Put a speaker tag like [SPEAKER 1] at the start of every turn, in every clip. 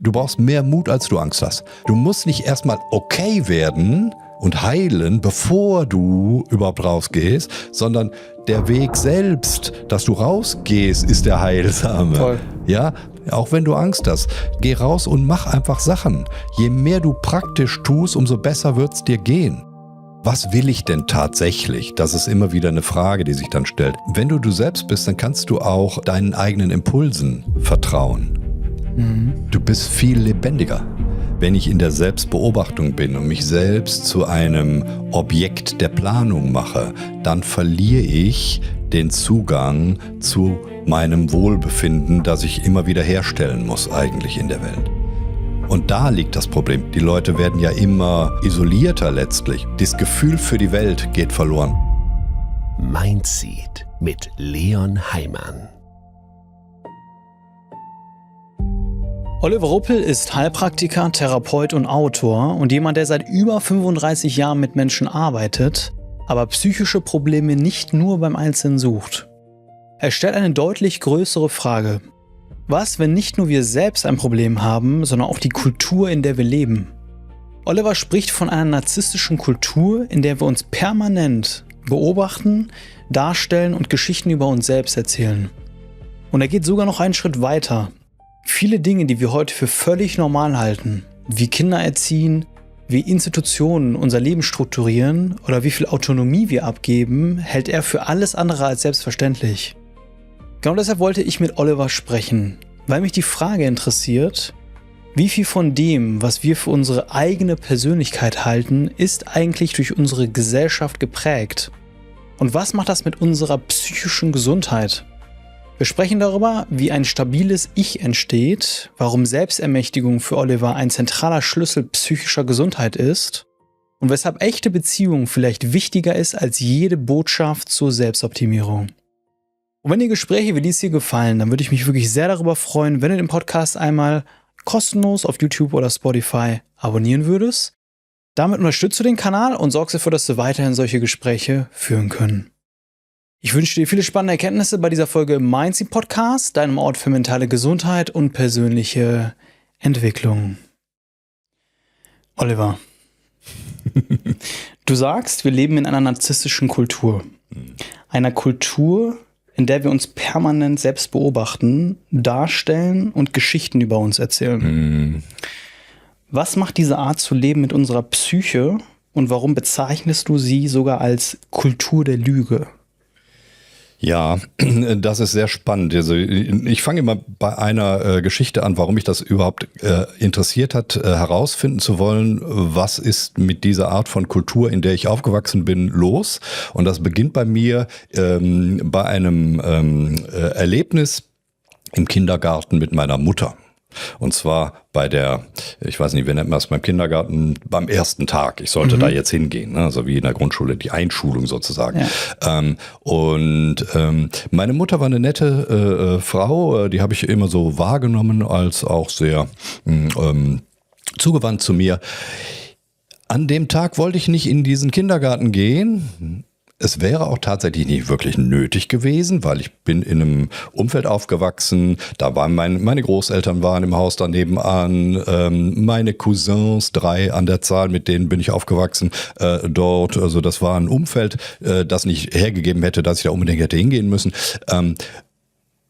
[SPEAKER 1] Du brauchst mehr Mut, als du Angst hast. Du musst nicht erstmal okay werden und heilen, bevor du überhaupt rausgehst, sondern der Weg selbst, dass du rausgehst, ist der heilsame.
[SPEAKER 2] Voll.
[SPEAKER 1] Ja, auch wenn du Angst hast. Geh raus und mach einfach Sachen. Je mehr du praktisch tust, umso besser wird's dir gehen. Was will ich denn tatsächlich? Das ist immer wieder eine Frage, die sich dann stellt. Wenn du selbst bist, dann kannst du auch deinen eigenen Impulsen vertrauen. Du bist viel lebendiger. Wenn ich in der Selbstbeobachtung bin und mich selbst zu einem Objekt der Planung mache, dann verliere ich den Zugang zu meinem Wohlbefinden, das ich immer wieder herstellen muss eigentlich in der Welt. Und da liegt das Problem. Die Leute werden ja immer isolierter letztlich. Das Gefühl für die Welt geht verloren.
[SPEAKER 3] Mindseed mit Leon Heimann.
[SPEAKER 2] Oliver Ruppel ist Heilpraktiker, Therapeut und Autor und jemand, der seit über 35 Jahren mit Menschen arbeitet, aber psychische Probleme nicht nur beim Einzelnen sucht. Er stellt eine deutlich größere Frage. Was, wenn nicht nur wir selbst ein Problem haben, sondern auch die Kultur, in der wir leben? Oliver spricht von einer narzisstischen Kultur, in der wir uns permanent beobachten, darstellen und Geschichten über uns selbst erzählen. Und er geht sogar noch einen Schritt weiter. Viele Dinge, die wir heute für völlig normal halten, wie Kinder erziehen, wie Institutionen unser Leben strukturieren oder wie viel Autonomie wir abgeben, hält er für alles andere als selbstverständlich. Genau deshalb wollte ich mit Oliver sprechen, weil mich die Frage interessiert, wie viel von dem, was wir für unsere eigene Persönlichkeit halten, ist eigentlich durch unsere Gesellschaft geprägt? Und was macht das mit unserer psychischen Gesundheit? Wir sprechen darüber, wie ein stabiles Ich entsteht, warum Selbstermächtigung für Oliver ein zentraler Schlüssel psychischer Gesundheit ist und weshalb echte Beziehung vielleicht wichtiger ist als jede Botschaft zur Selbstoptimierung. Und wenn dir Gespräche wie dies hier gefallen, dann würde ich mich wirklich sehr darüber freuen, wenn du den Podcast einmal kostenlos auf YouTube oder Spotify abonnieren würdest. Damit unterstützt du den Kanal und sorgst dafür, dass wir weiterhin solche Gespräche führen können. Ich wünsche dir viele spannende Erkenntnisse bei dieser Folge im Mindseed Podcast, deinem Ort für mentale Gesundheit und persönliche Entwicklung. Oliver, du sagst, wir leben in einer narzisstischen Kultur. Einer Kultur, in der wir uns permanent selbst beobachten, darstellen und Geschichten über uns erzählen. Was macht diese Art zu leben mit unserer Psyche und warum bezeichnest du sie sogar als Kultur der Lüge?
[SPEAKER 1] Ja, das ist sehr spannend. Also ich fange immer bei einer Geschichte an, warum mich das überhaupt interessiert hat, herausfinden zu wollen, was ist mit dieser Art von Kultur, in der ich aufgewachsen bin, los. Und das beginnt bei mir bei einem Erlebnis im Kindergarten mit meiner Mutter. Und zwar bei der, ich weiß nicht, wie nennt man das beim Kindergarten, beim ersten Tag. Ich sollte da jetzt hingehen, ne? Also wie in der Grundschule, die Einschulung sozusagen. Ja. Meine Mutter war eine nette Frau, die habe ich immer so wahrgenommen als auch sehr zugewandt zu mir. An dem Tag wollte ich nicht in diesen Kindergarten gehen. Es wäre auch tatsächlich nicht wirklich nötig gewesen, weil ich bin in einem Umfeld aufgewachsen. Da waren meine Großeltern waren im Haus daneben an, meine Cousins, 3 an der Zahl, mit denen bin ich aufgewachsen dort. Also das war ein Umfeld, das nicht hergegeben hätte, dass ich da unbedingt hätte hingehen müssen.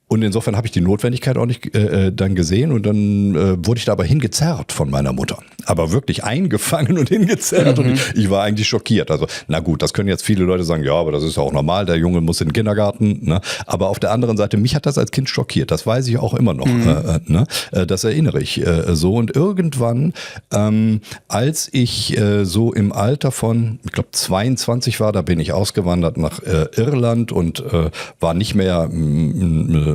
[SPEAKER 1] Und insofern habe ich die Notwendigkeit auch nicht dann gesehen und dann wurde ich da aber hingezerrt von meiner Mutter. Aber wirklich eingefangen und hingezerrt und ich war eigentlich schockiert. Also na gut, das können jetzt viele Leute sagen, ja, aber das ist ja auch normal, der Junge muss in den Kindergarten. Ne? Aber auf der anderen Seite, mich hat das als Kind schockiert. Das weiß ich auch immer noch. Ne? Das erinnere ich so. Und irgendwann, als ich so im Alter von, ich glaube 22 war, da bin ich ausgewandert nach Irland und war nicht mehr...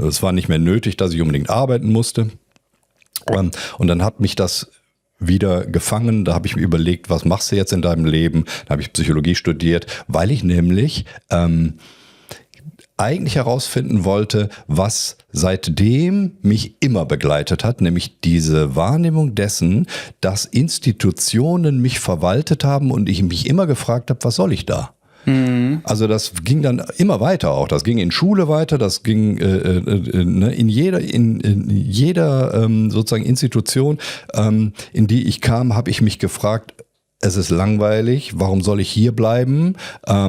[SPEAKER 1] Es war nicht mehr nötig, dass ich unbedingt arbeiten musste. Und dann hat mich das wieder gefangen. Da habe ich mir überlegt, was machst du jetzt in deinem Leben? Da habe ich Psychologie studiert, weil ich nämlich eigentlich herausfinden wollte, was seitdem mich immer begleitet hat, nämlich diese Wahrnehmung dessen, dass Institutionen mich verwaltet haben und ich mich immer gefragt habe, was soll ich da? Also das ging dann immer weiter auch. Das ging in Schule weiter, das ging in jeder sozusagen Institution, in die ich kam, habe ich mich gefragt, es ist langweilig, warum soll ich hier bleiben?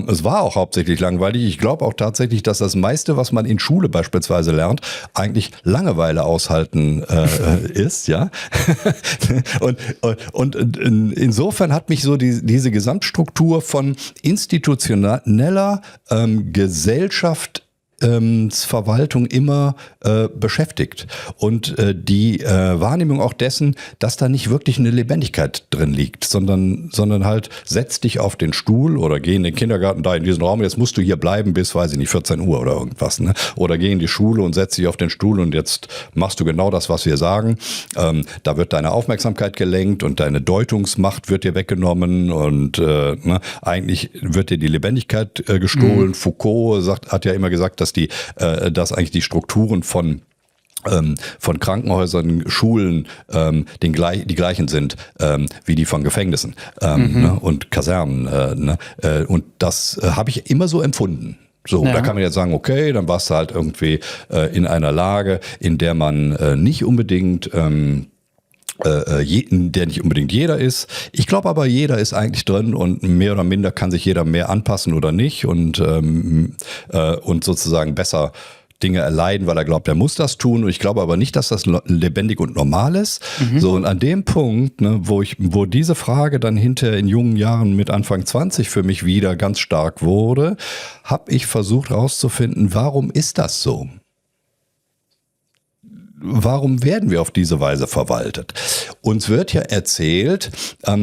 [SPEAKER 1] Es war auch hauptsächlich langweilig. Ich glaube auch tatsächlich, dass das meiste, was man in Schule beispielsweise lernt, eigentlich Langeweile aushalten ist, ja. und insofern hat mich so diese Gesamtstruktur von institutioneller Gesellschaftsverwaltung immer beschäftigt. Und die Wahrnehmung auch dessen, dass da nicht wirklich eine Lebendigkeit drin liegt, sondern halt setz dich auf den Stuhl oder geh in den Kindergarten da in diesen Raum, jetzt musst du hier bleiben bis, weiß ich nicht, 14 Uhr oder irgendwas. Ne? Oder geh in die Schule und setz dich auf den Stuhl und jetzt machst du genau das, was wir sagen. Da wird deine Aufmerksamkeit gelenkt und deine Deutungsmacht wird dir weggenommen und eigentlich wird dir die Lebendigkeit gestohlen. Foucault hat ja immer gesagt, dass eigentlich die Strukturen von Krankenhäusern, Schulen die gleichen sind wie die von Gefängnissen und Kasernen. Und das habe ich immer so empfunden. So, da kann man jetzt sagen, okay, dann warst du halt irgendwie in einer Lage, in der man nicht unbedingt der nicht unbedingt jeder ist. Ich glaube aber, jeder ist eigentlich drin und mehr oder minder kann sich jeder mehr anpassen oder nicht und sozusagen besser Dinge erleiden, weil er glaubt, er muss das tun. Und ich glaube aber nicht, dass das lebendig und normal ist. So, und an dem Punkt, wo diese Frage dann hinterher in jungen Jahren mit Anfang 20 für mich wieder ganz stark wurde, habe ich versucht herauszufinden, warum ist das so? Warum werden wir auf diese Weise verwaltet? Uns wird ja erzählt,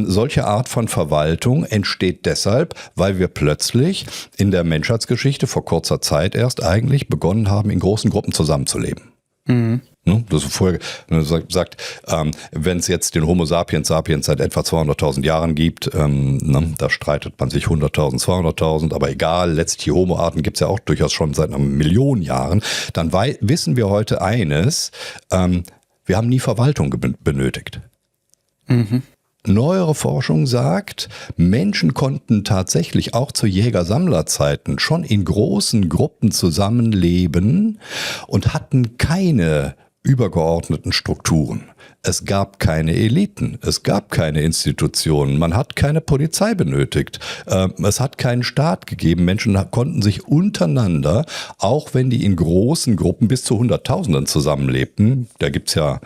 [SPEAKER 1] solche Art von Verwaltung entsteht deshalb, weil wir plötzlich in der Menschheitsgeschichte vor kurzer Zeit erst eigentlich begonnen haben, in großen Gruppen zusammenzuleben. Das ist vorher sagt, wenn es jetzt den Homo sapiens seit etwa 200.000 Jahren gibt, da streitet man sich 100.000, 200.000, aber egal, letztlich die Homo-Arten gibt es ja auch durchaus schon seit einer Million Jahren, dann wissen wir heute eines, wir haben nie Verwaltung benötigt. Neuere Forschung sagt, Menschen konnten tatsächlich auch zu Jäger-Sammler-Zeiten schon in großen Gruppen zusammenleben und hatten keine übergeordneten Strukturen. Es gab keine Eliten, es gab keine Institutionen, man hat keine Polizei benötigt, es hat keinen Staat gegeben. Menschen konnten sich untereinander, auch wenn die in großen Gruppen bis zu Hunderttausenden zusammenlebten, da gibt's ja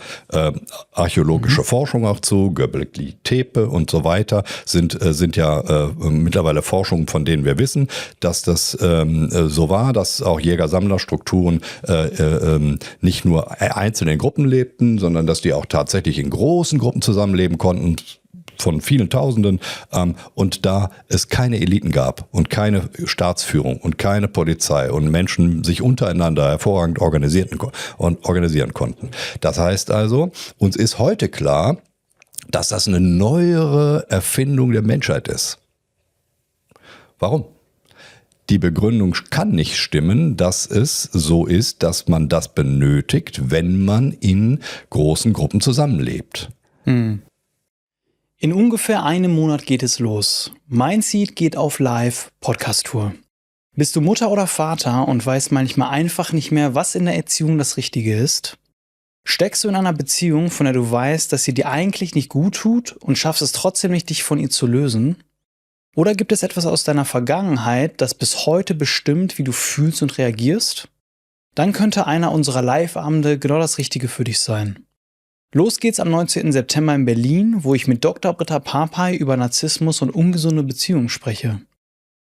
[SPEAKER 1] archäologische Forschung auch zu, Göbekli Tepe und so weiter, sind ja mittlerweile Forschungen, von denen wir wissen, dass das so war, dass auch Jäger-Sammler-Strukturen nicht nur einzeln in Gruppen lebten, sondern dass die auch tatsächlich in großen Gruppen zusammenleben konnten, von vielen Tausenden, und da es keine Eliten gab und keine Staatsführung und keine Polizei und Menschen sich untereinander hervorragend organisieren konnten. Das heißt also, uns ist heute klar, dass das eine neuere Erfindung der Menschheit ist. Warum? Die Begründung kann nicht stimmen, dass es so ist, dass man das benötigt, wenn man in großen Gruppen zusammenlebt.
[SPEAKER 2] In ungefähr einem Monat geht es los. Mindseed geht auf Live-Podcast-Tour. Bist du Mutter oder Vater und weißt manchmal einfach nicht mehr, was in der Erziehung das Richtige ist? Steckst du in einer Beziehung, von der du weißt, dass sie dir eigentlich nicht gut tut und schaffst es trotzdem nicht, dich von ihr zu lösen? Oder gibt es etwas aus deiner Vergangenheit, das bis heute bestimmt, wie du fühlst und reagierst? Dann könnte einer unserer Live-Abende genau das Richtige für dich sein. Los geht's am 19. September in Berlin, wo ich mit Dr. Britta Papay über Narzissmus und ungesunde Beziehungen spreche.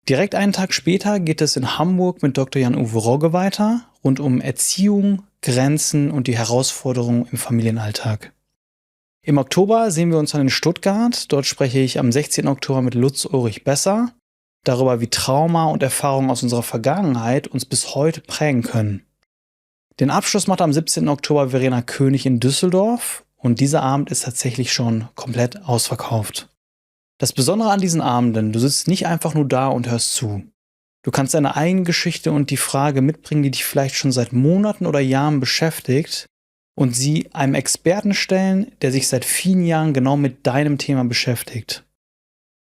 [SPEAKER 2] Direkt einen Tag später geht es in Hamburg mit Dr. Jan-Uwe Rogge weiter, rund um Erziehung, Grenzen und die Herausforderungen im Familienalltag. Im Oktober sehen wir uns dann in Stuttgart. Dort spreche ich am 16. Oktober mit Lutz Ulrich Besser darüber, wie Trauma und Erfahrungen aus unserer Vergangenheit uns bis heute prägen können. Den Abschluss macht am 17. Oktober Verena König in Düsseldorf und dieser Abend ist tatsächlich schon komplett ausverkauft. Das Besondere an diesen Abenden, du sitzt nicht einfach nur da und hörst zu. Du kannst deine eigene Geschichte und die Frage mitbringen, die dich vielleicht schon seit Monaten oder Jahren beschäftigt, und sie einem Experten stellen, der sich seit vielen Jahren genau mit deinem Thema beschäftigt.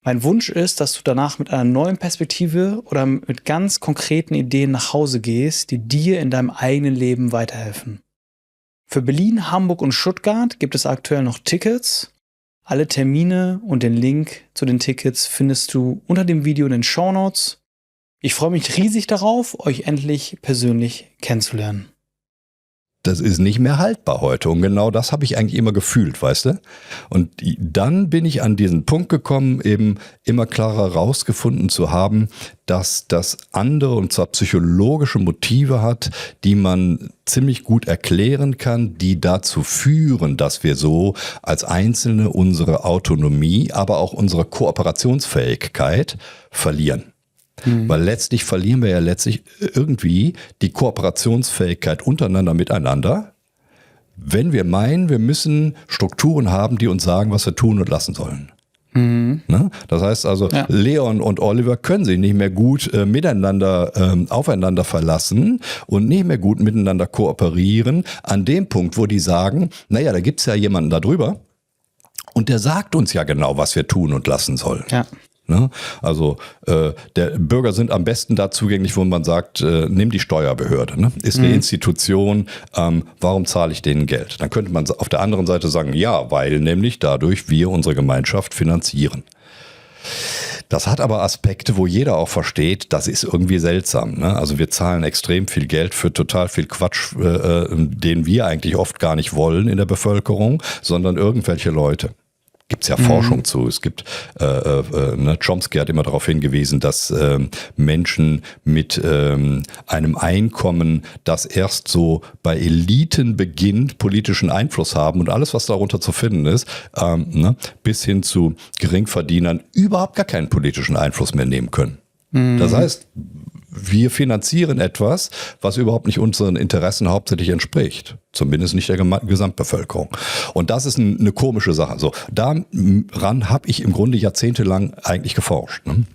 [SPEAKER 2] Mein Wunsch ist, dass du danach mit einer neuen Perspektive oder mit ganz konkreten Ideen nach Hause gehst, die dir in deinem eigenen Leben weiterhelfen. Für Berlin, Hamburg und Stuttgart gibt es aktuell noch Tickets. Alle Termine und den Link zu den Tickets findest du unter dem Video in den Shownotes. Ich freue mich riesig darauf, euch endlich persönlich kennenzulernen.
[SPEAKER 1] Das ist nicht mehr haltbar heute. Und genau das habe ich eigentlich immer gefühlt, weißt du? Und dann bin ich an diesen Punkt gekommen, eben immer klarer rausgefunden zu haben, dass das andere, und zwar psychologische Motive hat, die man ziemlich gut erklären kann, die dazu führen, dass wir so als Einzelne unsere Autonomie, aber auch unsere Kooperationsfähigkeit verlieren. Weil letztlich verlieren wir ja irgendwie die Kooperationsfähigkeit untereinander miteinander, wenn wir meinen, wir müssen Strukturen haben, die uns sagen, was wir tun und lassen sollen. Ne? Das heißt also, ja. Leon und Oliver können sich nicht mehr gut miteinander aufeinander verlassen und nicht mehr gut miteinander kooperieren an dem Punkt, wo die sagen, naja, da gibt es ja jemanden da drüber und der sagt uns ja genau, was wir tun und lassen sollen. Ja. Ne? Also der Bürger sind am besten da zugänglich, wo man sagt, nimm die Steuerbehörde, ne? Ist eine Institution, warum zahle ich denen Geld? Dann könnte man auf der anderen Seite sagen, ja, weil nämlich dadurch wir unsere Gemeinschaft finanzieren. Das hat aber Aspekte, wo jeder auch versteht, das ist irgendwie seltsam. Ne? Also wir zahlen extrem viel Geld für total viel Quatsch, den wir eigentlich oft gar nicht wollen in der Bevölkerung, sondern irgendwelche Leute. Gibt es ja Forschung zu. Es gibt, Chomsky hat immer darauf hingewiesen, dass Menschen mit einem Einkommen, das erst so bei Eliten beginnt, politischen Einfluss haben und alles, was darunter zu finden ist, bis hin zu Geringverdienern überhaupt gar keinen politischen Einfluss mehr nehmen können. Das heißt, wir finanzieren etwas, was überhaupt nicht unseren Interessen hauptsächlich entspricht. Zumindest nicht der Gesamtbevölkerung. Und das ist eine komische Sache. So, daran habe ich im Grunde jahrzehntelang eigentlich geforscht. Ne?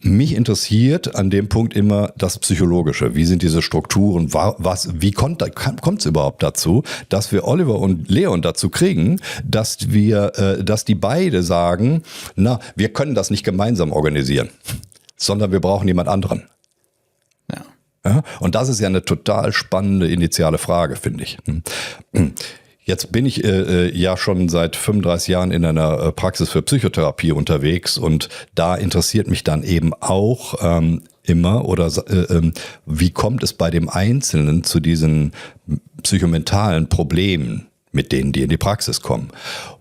[SPEAKER 1] Mich interessiert an dem Punkt immer das Psychologische. Wie sind diese Strukturen? Wie kommt es überhaupt dazu, dass wir Oliver und Leon dazu kriegen, dass die beide sagen, na, wir können das nicht gemeinsam organisieren, sondern wir brauchen jemand anderen. Ja, und das ist ja eine total spannende initiale Frage, finde ich. Jetzt bin ich ja schon seit 35 Jahren in einer Praxis für Psychotherapie unterwegs und da interessiert mich dann eben auch immer, oder wie kommt es bei dem Einzelnen zu diesen psychomentalen Problemen, mit denen die in die Praxis kommen.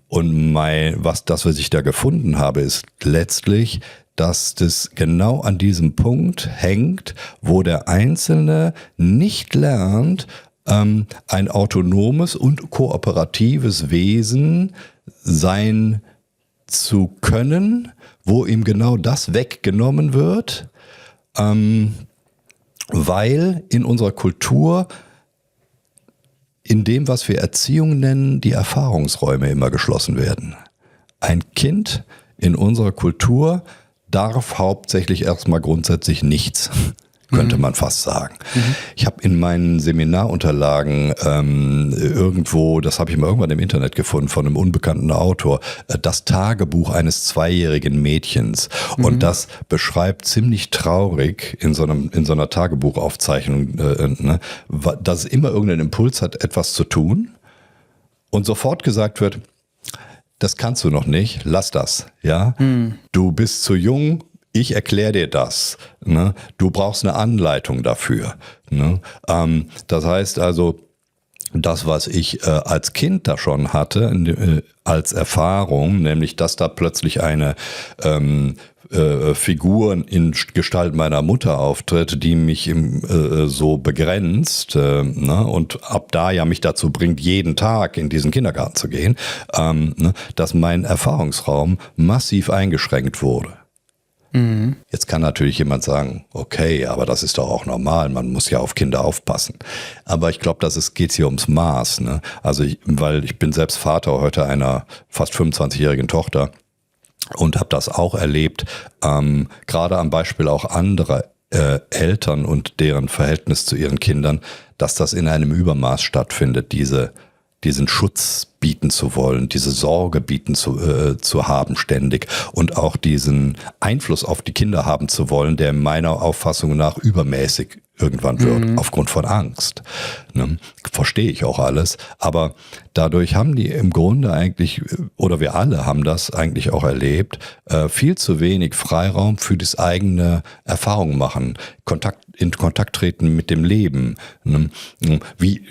[SPEAKER 1] Und was ich da gefunden habe, ist letztlich, dass das genau an diesem Punkt hängt, wo der Einzelne nicht lernt, ein autonomes und kooperatives Wesen sein zu können, wo ihm genau das weggenommen wird, weil in unserer Kultur, in dem, was wir Erziehung nennen, die Erfahrungsräume immer geschlossen werden. Ein Kind in unserer Kultur darf hauptsächlich erstmal grundsätzlich nichts, könnte man fast sagen. Ich habe in meinen Seminarunterlagen irgendwo, das habe ich mal irgendwann im Internet gefunden, von einem unbekannten Autor, das Tagebuch eines 2-jährigen Mädchens. Und das beschreibt ziemlich traurig in so einer Tagebuchaufzeichnung, dass es immer irgendeinen Impuls hat, etwas zu tun und sofort gesagt wird, das kannst du noch nicht, lass das, ja. Du bist zu jung, ich erkläre dir das. Ne? Du brauchst eine Anleitung dafür. Ne? Das heißt also, das, was ich als Kind da schon hatte, als Erfahrung, nämlich, dass da plötzlich eine Figur in Gestalt meiner Mutter auftritt, die mich so begrenzt, und ab da ja mich dazu bringt, jeden Tag in diesen Kindergarten zu gehen, dass mein Erfahrungsraum massiv eingeschränkt wurde. Jetzt kann natürlich jemand sagen, okay, aber das ist doch auch normal, man muss ja auf Kinder aufpassen. Aber ich glaube, geht hier ums Maß. Ne? Also weil ich bin selbst Vater heute einer fast 25-jährigen Tochter und habe das auch erlebt, gerade am Beispiel auch anderer Eltern und deren Verhältnis zu ihren Kindern, dass das in einem Übermaß stattfindet, diese diesen Schutz bieten zu wollen, diese Sorge bieten zu haben ständig und auch diesen Einfluss auf die Kinder haben zu wollen, der meiner Auffassung nach übermäßig irgendwann wird, aufgrund von Angst. Ne? Verstehe ich auch alles, aber dadurch haben die im Grunde eigentlich, oder wir alle haben das eigentlich auch erlebt, viel zu wenig Freiraum für das eigene Erfahrung machen, in Kontakt treten mit dem Leben. Ne?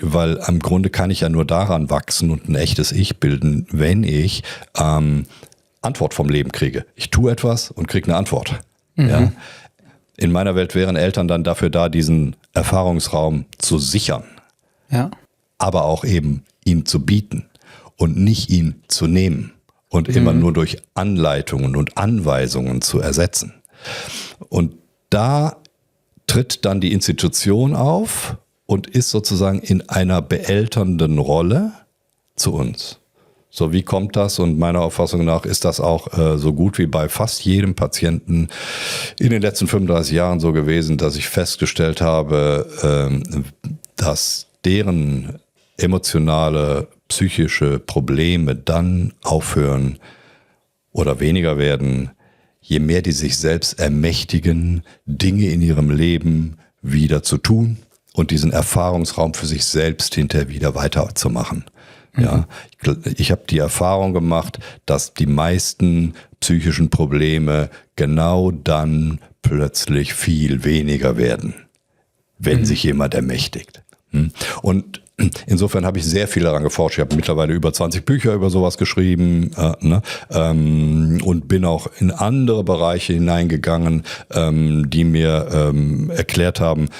[SPEAKER 1] Weil im Grunde kann ich ja nur daran wachsen und ein echtes Ich bilden, wenn ich Antwort vom Leben kriege. Ich tue etwas und kriege eine Antwort. Ja? In meiner Welt wären Eltern dann dafür da, diesen Erfahrungsraum zu sichern, aber auch eben ihn zu bieten und nicht ihn zu nehmen und immer nur durch Anleitungen und Anweisungen zu ersetzen. Und da tritt dann die Institution auf und ist sozusagen in einer beelternden Rolle zu uns. So, wie kommt das? Und meiner Auffassung nach ist das auch so gut wie bei fast jedem Patienten in den letzten 35 Jahren so gewesen, dass ich festgestellt habe, dass deren emotionale, psychische Probleme dann aufhören oder weniger werden, je mehr die sich selbst ermächtigen, Dinge in ihrem Leben wieder zu tun und diesen Erfahrungsraum für sich selbst hinterher wieder weiterzumachen. Ja, ich habe die Erfahrung gemacht, dass die meisten psychischen Probleme genau dann plötzlich viel weniger werden, wenn sich jemand ermächtigt. Und insofern habe ich sehr viel daran geforscht. Ich habe mittlerweile über 20 Bücher über sowas geschrieben und bin auch in andere Bereiche hineingegangen, die mir erklärt haben,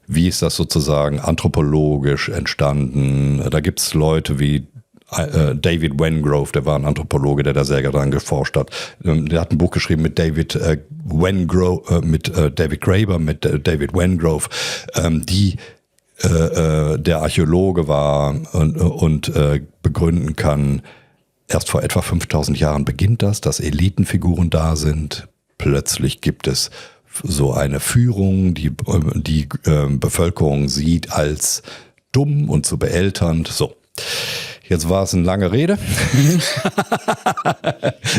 [SPEAKER 1] wie ist das sozusagen anthropologisch entstanden? Da gibt es Leute wie David Wengrove, der war ein Anthropologe, der da sehr daran geforscht hat. Der hat ein Buch geschrieben mit David Wengrove, mit David Graeber, mit David Wengrove, die der Archäologe war und begründen kann, erst vor etwa 5000 Jahren beginnt das, dass Elitenfiguren da sind. Plötzlich gibt es so eine Führung, die Bevölkerung sieht als dumm und zu beelternd. So, jetzt war es eine lange Rede.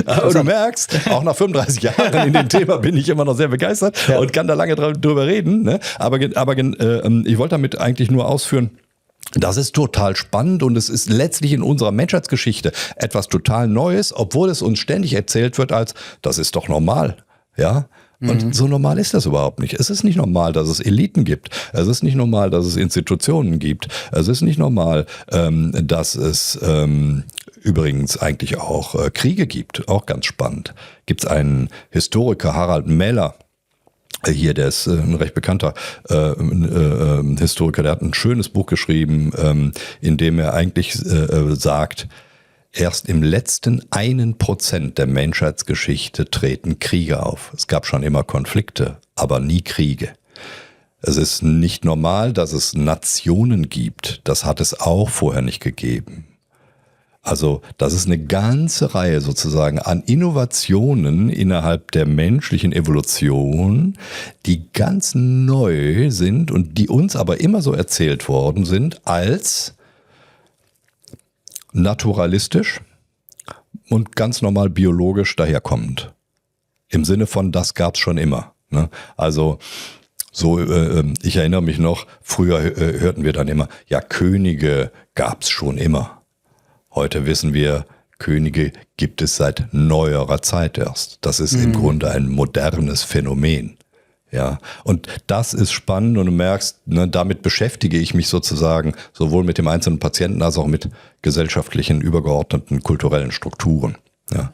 [SPEAKER 1] Aber du merkst, auch nach 35 Jahren in dem Thema bin ich immer noch sehr begeistert und kann da lange drüber reden. Ne? Aber ich wollte damit eigentlich nur ausführen, das ist total spannend und es ist letztlich in unserer Menschheitsgeschichte etwas total Neues, obwohl es uns ständig erzählt wird als, das ist doch normal. Ja. Und so normal ist das überhaupt nicht. Es ist nicht normal, dass es Eliten gibt. Es ist nicht normal, dass es Institutionen gibt. Es ist nicht normal, dass es übrigens eigentlich auch Kriege gibt. Auch ganz spannend. Gibt es einen Historiker, Harald Meller, hier, der ist ein recht bekannter Historiker, der hat ein schönes Buch geschrieben, in dem er eigentlich sagt, erst im letzten 1% der Menschheitsgeschichte treten Kriege auf. Es gab schon immer Konflikte, aber nie Kriege. Es ist nicht normal, dass es Nationen gibt. Das hat es auch vorher nicht gegeben. Also das ist eine ganze Reihe sozusagen an Innovationen innerhalb der menschlichen Evolution, die ganz neu sind und die uns aber immer so erzählt worden sind als naturalistisch und ganz normal biologisch daherkommend. Im Sinne von, das gab's schon immer. Ne? Also so, ich erinnere mich noch, früher hörten wir dann immer, ja, Könige gab's schon immer. Heute wissen wir, Könige gibt es seit neuerer Zeit erst. Das ist im Grunde ein modernes Phänomen. Ja, und das ist spannend und du merkst, ne, damit beschäftige ich mich sozusagen sowohl mit dem einzelnen Patienten als auch mit gesellschaftlichen, übergeordneten kulturellen Strukturen. Ja.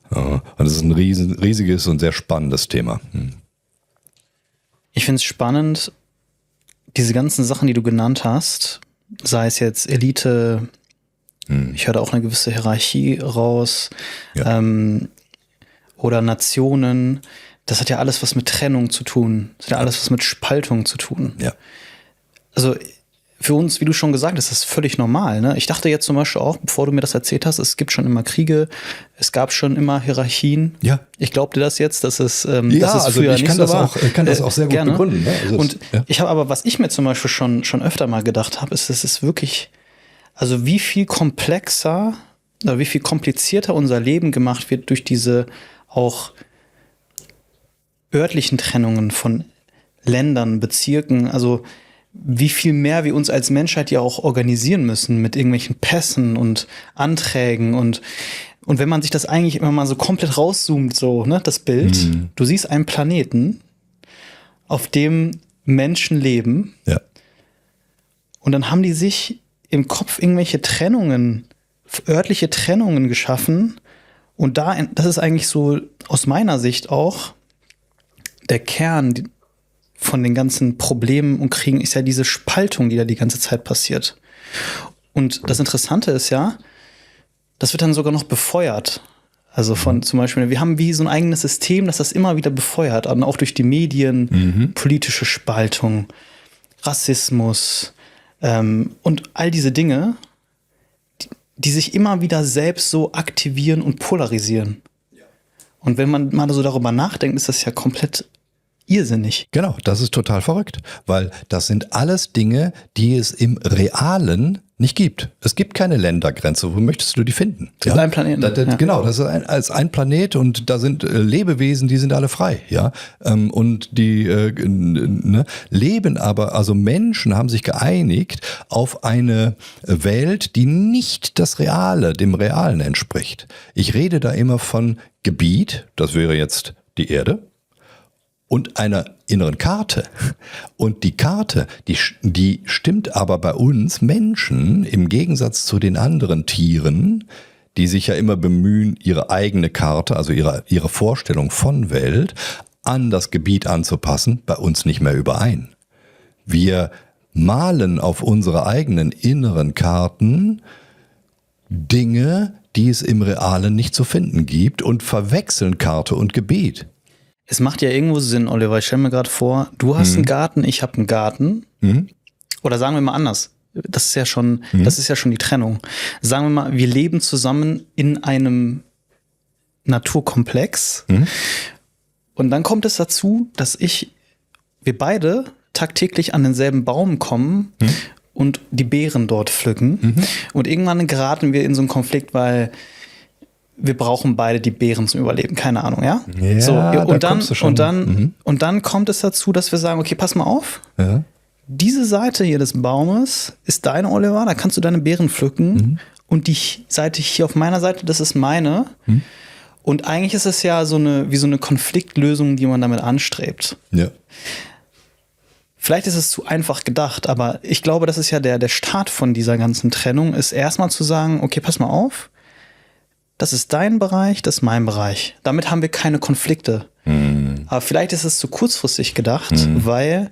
[SPEAKER 1] Und es ist ein riesiges und sehr spannendes Thema.
[SPEAKER 2] Ich finde es spannend, diese ganzen Sachen, die du genannt hast, sei es jetzt Elite, ich höre da auch eine gewisse Hierarchie raus, oder Nationen. Das hat ja alles was mit Trennung zu tun. Das hat ja alles was mit Spaltung zu tun.
[SPEAKER 1] Ja.
[SPEAKER 2] Also für uns, wie du schon gesagt hast, ist das völlig normal. Ne? Ich dachte jetzt zum Beispiel auch, bevor du mir das erzählt hast, es gibt schon immer Kriege, es gab schon immer Hierarchien.
[SPEAKER 1] Ja.
[SPEAKER 2] Ich glaubte das jetzt, dass es
[SPEAKER 1] also
[SPEAKER 2] früher
[SPEAKER 1] ich kann
[SPEAKER 2] nicht so war.
[SPEAKER 1] Ich kann das auch sehr gut
[SPEAKER 2] gerne
[SPEAKER 1] begründen. Ne? Also
[SPEAKER 2] und ich habe aber, was ich mir zum Beispiel schon öfter mal gedacht habe, ist, es ist wirklich Also wie viel komplexer oder wie viel komplizierter unser Leben gemacht wird durch diese auch örtlichen Trennungen von Ländern, Bezirken, also wie viel mehr wir uns als Menschheit ja auch organisieren müssen mit irgendwelchen Pässen und Anträgen und wenn man sich das eigentlich immer mal so komplett rauszoomt, so, ne, das Bild, du siehst einen Planeten, auf dem Menschen leben,
[SPEAKER 1] Ja.
[SPEAKER 2] und dann haben die sich im Kopf irgendwelche Trennungen, örtliche Trennungen geschaffen, und das ist eigentlich so aus meiner Sicht auch der Kern von den ganzen Problemen und Kriegen, ist ja diese Spaltung, die da die ganze Zeit passiert. Und das Interessante ist ja, das wird dann sogar noch befeuert. Also von zum Beispiel, wir haben wie so ein eigenes System, das immer wieder befeuert, und auch durch die Medien, politische Spaltung, Rassismus und all diese Dinge, die sich immer wieder selbst so aktivieren und polarisieren. Und wenn man mal so darüber nachdenkt, ist das ja komplett irrsinnig.
[SPEAKER 1] Genau, das ist total verrückt, weil das sind alles Dinge, die es im Realen nicht gibt. Es gibt keine Ländergrenze. Wo möchtest du die finden?
[SPEAKER 2] Es gibt einen Planeten.
[SPEAKER 1] Genau, das ist ein Planet, und da sind Lebewesen, die sind alle frei. Ja, und die leben aber, also Menschen haben sich geeinigt auf eine Welt, die nicht dem Realen entspricht. Ich rede da immer von Gebiet, das wäre jetzt die Erde, und einer inneren Karte. Und die Karte, die stimmt aber bei uns Menschen im Gegensatz zu den anderen Tieren, die sich ja immer bemühen, ihre eigene Karte, also ihre Vorstellung von Welt, an das Gebiet anzupassen, bei uns nicht mehr überein. Wir malen auf unsere eigenen inneren Karten Dinge, die es im Realen nicht zu finden gibt, und verwechseln Karte und Gebiet.
[SPEAKER 2] Es macht ja irgendwo Sinn, Oliver. Ich stelle mir gerade vor, du hast einen Garten, ich habe einen Garten. Oder sagen wir mal anders. Das ist ja schon die Trennung. Sagen wir mal, wir leben zusammen in einem Naturkomplex. Und dann kommt es dazu, dass wir beide tagtäglich an denselben Baum kommen und die Beeren dort pflücken. Und irgendwann geraten wir in so einen Konflikt, weil wir brauchen beide die Beeren zum Überleben, keine Ahnung, ja?
[SPEAKER 1] Ja,
[SPEAKER 2] so, und dann kommt es dazu, dass wir sagen, okay, pass mal auf, diese Seite hier des Baumes ist deine, Oliver, da kannst du deine Beeren pflücken, und die Seite hier auf meiner Seite, das ist meine. Und eigentlich ist es ja wie so eine Konfliktlösung, die man damit anstrebt.
[SPEAKER 1] Ja.
[SPEAKER 2] Vielleicht ist es zu einfach gedacht, aber ich glaube, das ist ja der Start von dieser ganzen Trennung, ist erstmal zu sagen, okay, pass mal auf, das ist dein Bereich, das ist mein Bereich. Damit haben wir keine Konflikte. Aber vielleicht ist es zu kurzfristig gedacht, weil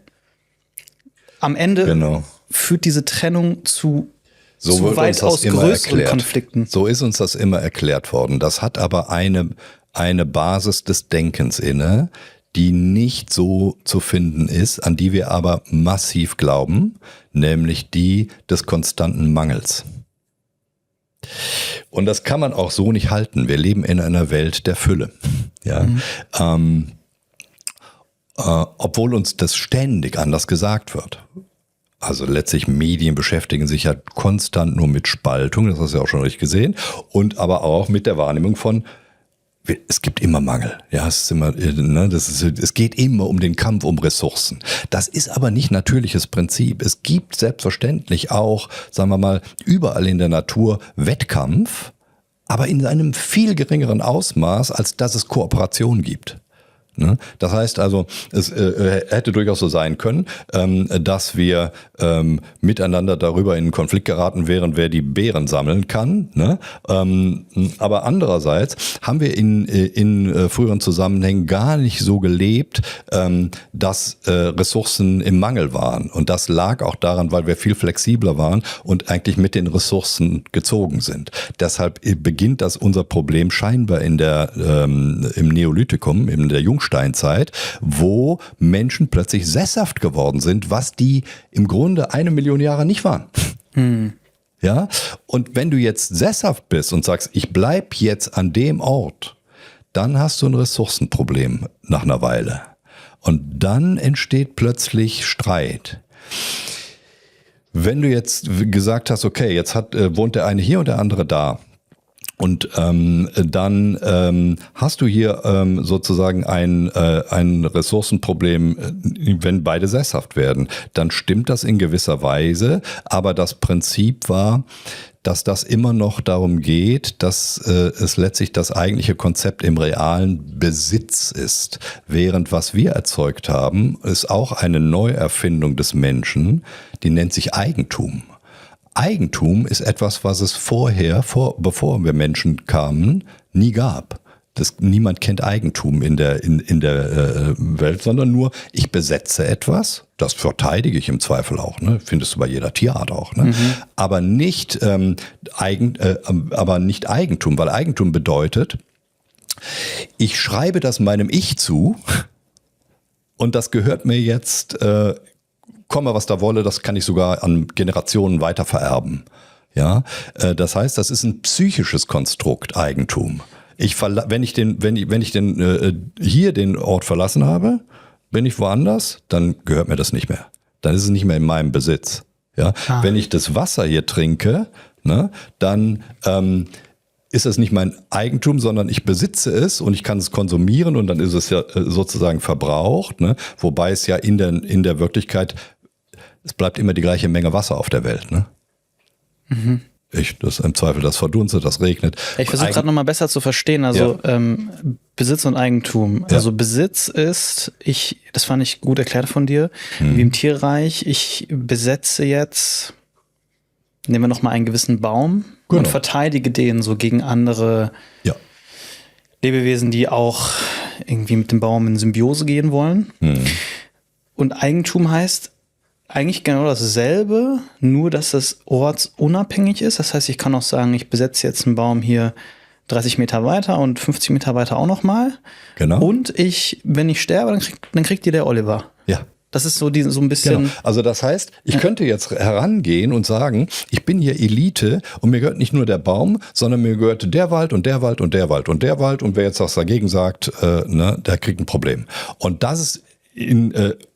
[SPEAKER 2] am Ende führt diese Trennung zu weitaus größeren Konflikten.
[SPEAKER 1] So ist uns das immer erklärt worden. Das hat aber eine Basis des Denkens inne, die nicht so zu finden ist, an die wir aber massiv glauben, nämlich die des konstanten Mangels. Und das kann man auch so nicht halten. Wir leben in einer Welt der Fülle. Ja? Obwohl uns das ständig anders gesagt wird. Also letztlich Medien beschäftigen sich ja konstant nur mit Spaltung, das hast du ja auch schon richtig gesehen, und aber auch mit der Wahrnehmung von, es gibt immer Mangel. Ja, es geht immer um den Kampf um Ressourcen. Das ist aber nicht natürliches Prinzip. Es gibt selbstverständlich auch, sagen wir mal, überall in der Natur Wettkampf, aber in einem viel geringeren Ausmaß, als dass es Kooperation gibt. Das heißt also, es hätte durchaus so sein können, dass wir miteinander darüber in einen Konflikt geraten wären, wer die Beeren sammeln kann. Aber andererseits haben wir in früheren Zusammenhängen gar nicht so gelebt, dass Ressourcen im Mangel waren. Und das lag auch daran, weil wir viel flexibler waren und eigentlich mit den Ressourcen gezogen sind. Deshalb beginnt das unser Problem scheinbar im Neolithikum, in der Jungsteinzeit, wo Menschen plötzlich sesshaft geworden sind, was die im Grunde 1 Million Jahre nicht waren. Ja? Und wenn du jetzt sesshaft bist und sagst, ich bleib jetzt an dem Ort, dann hast du ein Ressourcenproblem nach einer Weile. Und dann entsteht plötzlich Streit. Wenn du jetzt gesagt hast, okay, jetzt wohnt der eine hier und der andere da. Und dann hast du hier sozusagen ein Ressourcenproblem, wenn beide sesshaft werden. Dann stimmt das in gewisser Weise, aber das Prinzip war, dass das immer noch darum geht, dass es letztlich das eigentliche Konzept im realen Besitz ist. Während was wir erzeugt haben, ist auch eine Neuerfindung des Menschen, die nennt sich Eigentum. Eigentum ist etwas, was es bevor wir Menschen kamen, nie gab. Niemand kennt Eigentum in der Welt, sondern nur, ich besetze etwas, das verteidige ich im Zweifel auch, ne? Findest du bei jeder Tierart auch, ne? Aber nicht Eigentum, weil Eigentum bedeutet, ich schreibe das meinem Ich zu und das gehört mir jetzt, komme was da wolle, das kann ich sogar an Generationen weiter vererben. Ja, das heißt, das ist ein psychisches Konstrukt, Eigentum. Wenn ich hier den Ort verlassen habe, bin ich woanders, dann gehört mir das nicht mehr. Dann ist es nicht mehr in meinem Besitz. Ja, wenn ich das Wasser hier trinke, ne, dann ist es nicht mein Eigentum, sondern ich besitze es und ich kann es konsumieren und dann ist es ja sozusagen verbraucht. Ne? Wobei es ja in der Wirklichkeit, es bleibt immer die gleiche Menge Wasser auf der Welt. Ne? Das im Zweifel, das verdunstet, das regnet.
[SPEAKER 2] Ich versuche gerade nochmal besser zu verstehen, also Besitz und Eigentum. Ja. Also Besitz ist, das fand ich gut erklärt von dir, wie im Tierreich, ich besetze jetzt, nehmen wir nochmal einen gewissen Baum und verteidige den so gegen andere Lebewesen, die auch irgendwie mit dem Baum in Symbiose gehen wollen. Und Eigentum heißt eigentlich genau dasselbe, nur dass es ortsunabhängig ist. Das heißt, ich kann auch sagen, ich besetze jetzt einen Baum hier 30 Meter weiter und 50 Meter weiter auch nochmal.
[SPEAKER 1] Genau.
[SPEAKER 2] Und wenn ich sterbe, dann kriegt ihr der Oliver.
[SPEAKER 1] Ja.
[SPEAKER 2] Das ist so ein bisschen...
[SPEAKER 1] Genau. Also das heißt, ich könnte jetzt herangehen und sagen, ich bin hier Elite und mir gehört nicht nur der Baum, sondern mir gehört der Wald und der Wald und der Wald und der Wald und wer jetzt was dagegen sagt, der kriegt ein Problem. Und das ist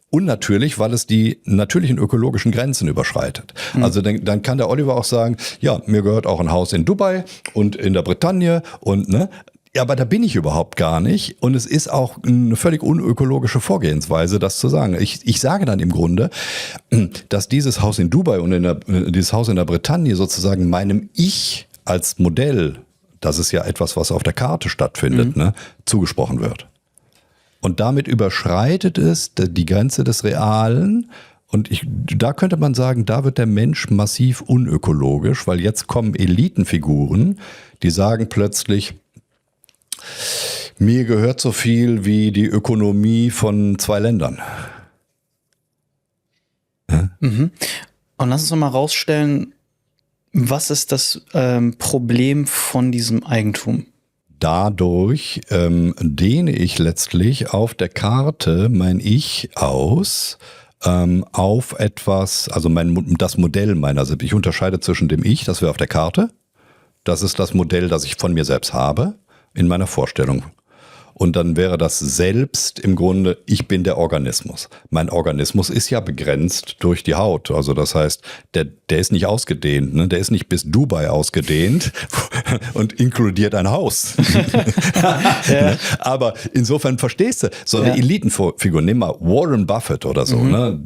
[SPEAKER 1] unnatürlich, weil es die natürlichen ökologischen Grenzen überschreitet. Also dann kann der Oliver auch sagen, ja, mir gehört auch ein Haus in Dubai und in der Bretagne und ja, aber da bin ich überhaupt gar nicht und es ist auch eine völlig unökologische Vorgehensweise, das zu sagen. Ich sage dann im Grunde, dass dieses Haus in Dubai und dieses Haus in der Bretagne sozusagen meinem Ich als Modell, das ist ja etwas, was auf der Karte stattfindet, zugesprochen wird. Und damit überschreitet es die Grenze des Realen. Und da könnte man sagen, da wird der Mensch massiv unökologisch, weil jetzt kommen Elitenfiguren, die sagen plötzlich, mir gehört so viel wie die Ökonomie von 2 Ländern. Ja?
[SPEAKER 2] Und lass uns noch mal rausstellen, was ist das Problem von diesem Eigentum?
[SPEAKER 1] Dadurch dehne ich letztlich auf der Karte mein Ich aus auf etwas, also das Modell meiner Selbst. Ich unterscheide zwischen dem Ich, das wäre auf der Karte. Das ist das Modell, das ich von mir selbst habe, in meiner Vorstellung. Und dann wäre das Selbst im Grunde, ich bin der Organismus. Mein Organismus ist ja begrenzt durch die Haut. Also das heißt, der ist nicht ausgedehnt, ne? Der ist nicht bis Dubai ausgedehnt und inkludiert ein Haus. Ja. Aber insofern verstehst du, so eine Elitenfigur, nimm mal Warren Buffett oder so, ne?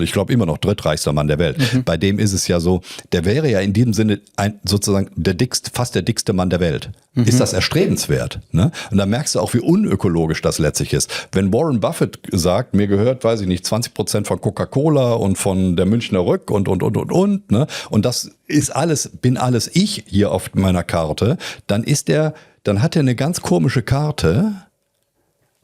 [SPEAKER 1] Ich glaube immer noch drittreichster Mann der Welt. Bei dem ist es ja so, der wäre ja in diesem Sinne sozusagen fast der dickste Mann der Welt. Ist das erstrebenswert? Ne? Und da merkst du auch, wie unökologisch das letztlich ist. Wenn Warren Buffett sagt, mir gehört, weiß ich nicht, 20% von Coca-Cola und von der Münchner Rück und, ne? Und das bin alles ich hier auf meiner Karte, dann hat er eine ganz komische Karte,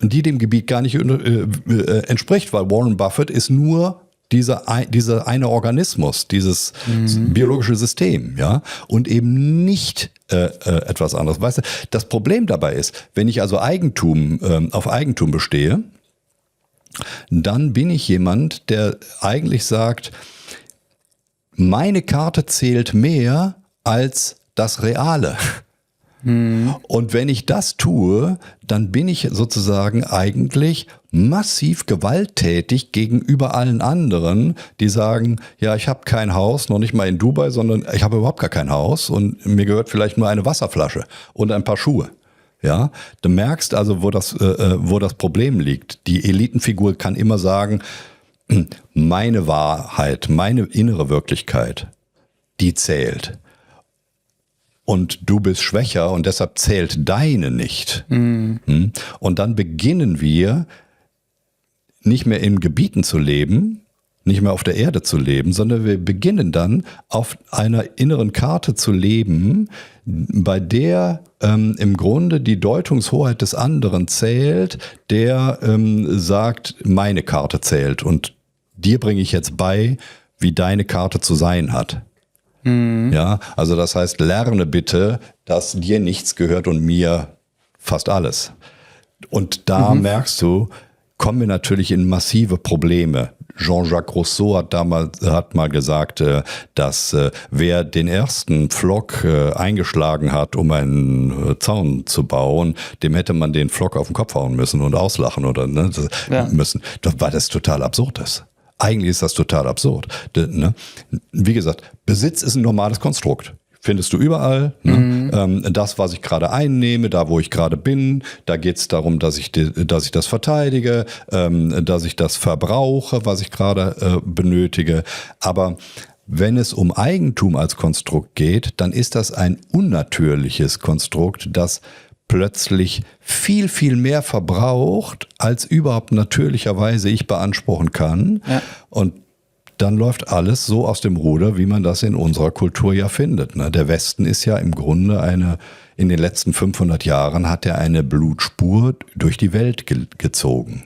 [SPEAKER 1] die dem Gebiet gar nicht entspricht, weil Warren Buffett ist nur dieser eine Organismus, dieses biologische System, ja, und eben nicht etwas anderes. Weißt du, das Problem dabei ist, wenn ich also auf Eigentum bestehe, dann bin ich jemand, der eigentlich sagt, meine Karte zählt mehr als das Reale. Und wenn ich das tue, dann bin ich sozusagen eigentlich massiv gewalttätig gegenüber allen anderen, die sagen, ja, ich habe kein Haus, noch nicht mal in Dubai, sondern ich habe überhaupt gar kein Haus und mir gehört vielleicht nur eine Wasserflasche und ein paar Schuhe. Ja, du merkst also, wo das Problem liegt. Die Elitenfigur kann immer sagen, meine Wahrheit, meine innere Wirklichkeit, die zählt. Und du bist schwächer und deshalb zählt deine nicht. Und dann beginnen wir nicht mehr in Gebieten zu leben, nicht mehr auf der Erde zu leben, sondern wir beginnen dann auf einer inneren Karte zu leben, bei der im Grunde die Deutungshoheit des anderen zählt, der sagt, meine Karte zählt und dir bringe ich jetzt bei, wie deine Karte zu sein hat. Ja, also das heißt, lerne bitte, dass dir nichts gehört und mir fast alles. Und da merkst du, kommen wir natürlich in massive Probleme. Jean-Jacques Rousseau hat mal gesagt, dass wer den ersten Pflock eingeschlagen hat, um einen Zaun zu bauen, dem hätte man den Pflock auf den Kopf hauen müssen und auslachen oder müssen, weil das total absurd ist. Eigentlich ist das total absurd. Wie gesagt, Besitz ist ein normales Konstrukt. Findest du überall. Das, was ich gerade einnehme, da, wo ich gerade bin, da geht es darum, dass ich das verteidige, dass ich das verbrauche, was ich gerade benötige. Aber wenn es um Eigentum als Konstrukt geht, dann ist das ein unnatürliches Konstrukt, das plötzlich viel, viel mehr verbraucht, als überhaupt natürlicherweise ich beanspruchen kann. Ja. Und dann läuft alles so aus dem Ruder, wie man das in unserer Kultur ja findet. Der Westen ist ja im Grunde in den letzten 500 Jahren hat er eine Blutspur durch die Welt gezogen.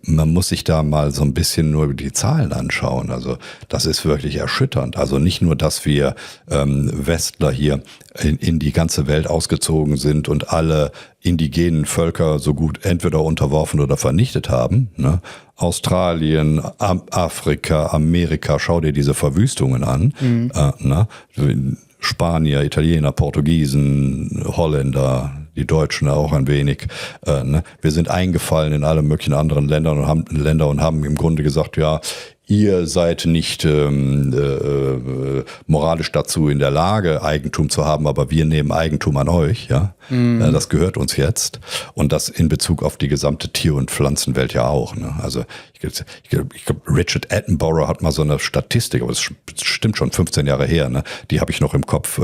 [SPEAKER 1] Man muss sich da mal so ein bisschen nur die Zahlen anschauen. Also das ist wirklich erschütternd. Also nicht nur, dass wir Westler hier in die ganze Welt ausgezogen sind und alle indigenen Völker so gut entweder unterworfen oder vernichtet haben. Ne? Australien, Afrika, Amerika, schau dir diese Verwüstungen an. Spanier, Italiener, Portugiesen, Holländer, die Deutschen auch ein wenig. Wir sind eingefallen in alle möglichen anderen Länder und haben im Grunde gesagt, ja, ihr seid nicht moralisch dazu in der Lage, Eigentum zu haben, aber wir nehmen Eigentum an euch. Ja, das gehört uns jetzt. Und das in Bezug auf die gesamte Tier- und Pflanzenwelt ja auch. Ne? Also ich glaube, Richard Attenborough hat mal so eine Statistik, aber es stimmt schon 15 Jahre her. Ne? Die habe ich noch im Kopf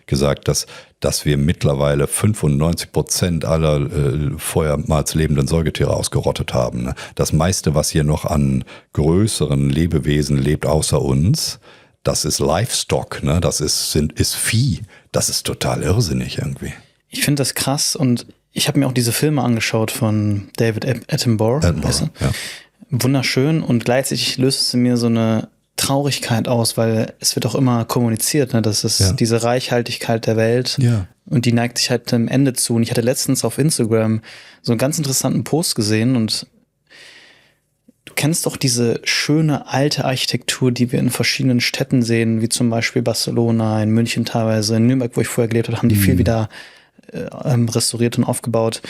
[SPEAKER 1] gesagt, dass wir mittlerweile 95% aller vormals lebenden Säugetiere ausgerottet haben. Ne? Das meiste, was hier noch an größeren Lebewesen lebt außer uns, das ist Livestock, ne? Das ist Vieh. Das ist total irrsinnig irgendwie.
[SPEAKER 2] Ich finde das krass und ich habe mir auch diese Filme angeschaut von David Attenborough. Ja. Wunderschön und gleichzeitig löst es in mir so eine Traurigkeit aus, weil es wird auch immer kommuniziert, ne, dass es diese Reichhaltigkeit der Welt und die neigt sich halt dem Ende zu. Und ich hatte letztens auf Instagram so einen ganz interessanten Post gesehen und du kennst doch diese schöne alte Architektur, die wir in verschiedenen Städten sehen, wie zum Beispiel Barcelona, in München teilweise, in Nürnberg, wo ich vorher gelebt habe, haben die viel wieder restauriert und aufgebaut.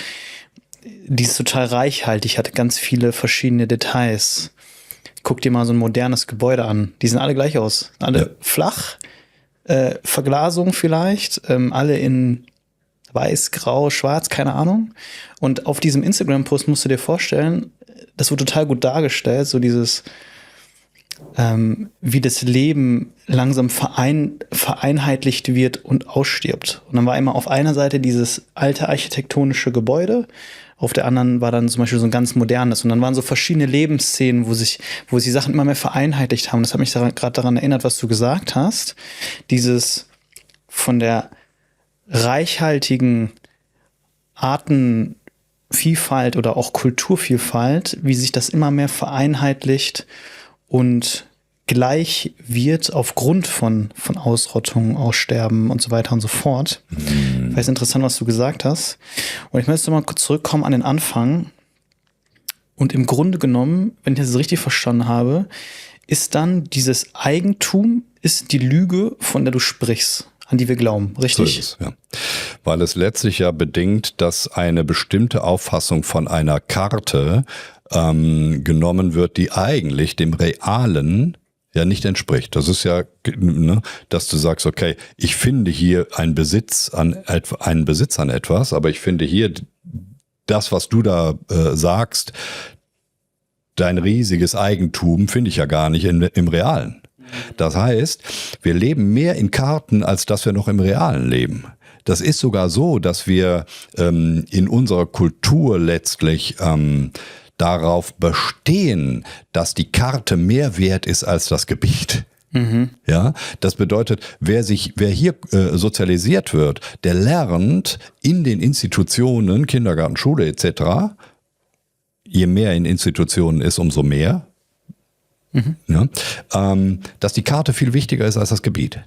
[SPEAKER 2] Die ist total reichhaltig, hat ganz viele verschiedene Details. Guck dir mal so ein modernes Gebäude an. Die sehen alle gleich aus. Alle flach, Verglasung vielleicht, alle in weiß, grau, schwarz, keine Ahnung. Und auf diesem Instagram-Post musst du dir vorstellen, das wird total gut dargestellt, so dieses, wie das Leben langsam vereinheitlicht wird und ausstirbt. Und dann war immer auf einer Seite dieses alte architektonische Gebäude, auf der anderen war dann zum Beispiel so ein ganz modernes. Und dann waren so verschiedene Lebensszenen, wo sich die Sachen immer mehr vereinheitlicht haben. Das hat mich gerade daran erinnert, was du gesagt hast. Dieses von der reichhaltigen Artenvielfalt oder auch Kulturvielfalt, wie sich das immer mehr vereinheitlicht und gleich wird aufgrund von Ausrottung, Aussterben und so weiter und so fort. Weil es interessant, was du gesagt hast. Und ich möchte mal kurz zurückkommen an den Anfang. Und im Grunde genommen, wenn ich das richtig verstanden habe, ist dann dieses Eigentum ist die Lüge, von der du sprichst, an die wir glauben, richtig?
[SPEAKER 1] So ist es, ja. weil es letztlich ja bedingt, dass eine bestimmte Auffassung von einer Karte genommen wird, die eigentlich dem Realen ja nicht entspricht. Das ist ja, ne, dass du sagst, okay, ich finde hier einen Besitz an etwas, aber ich finde hier das, was du da sagst, dein riesiges Eigentum, finde ich ja gar nicht im Realen. Das heißt, wir leben mehr in Karten, als dass wir noch im Realen leben. Das ist sogar so, dass wir in unserer Kultur letztlich darauf bestehen, dass die Karte mehr wert ist als das Gebiet. Ja, das bedeutet, wer hier sozialisiert wird, der lernt in den Institutionen, Kindergarten, Schule etc., je mehr in Institutionen ist, umso mehr, ja, dass die Karte viel wichtiger ist als das Gebiet.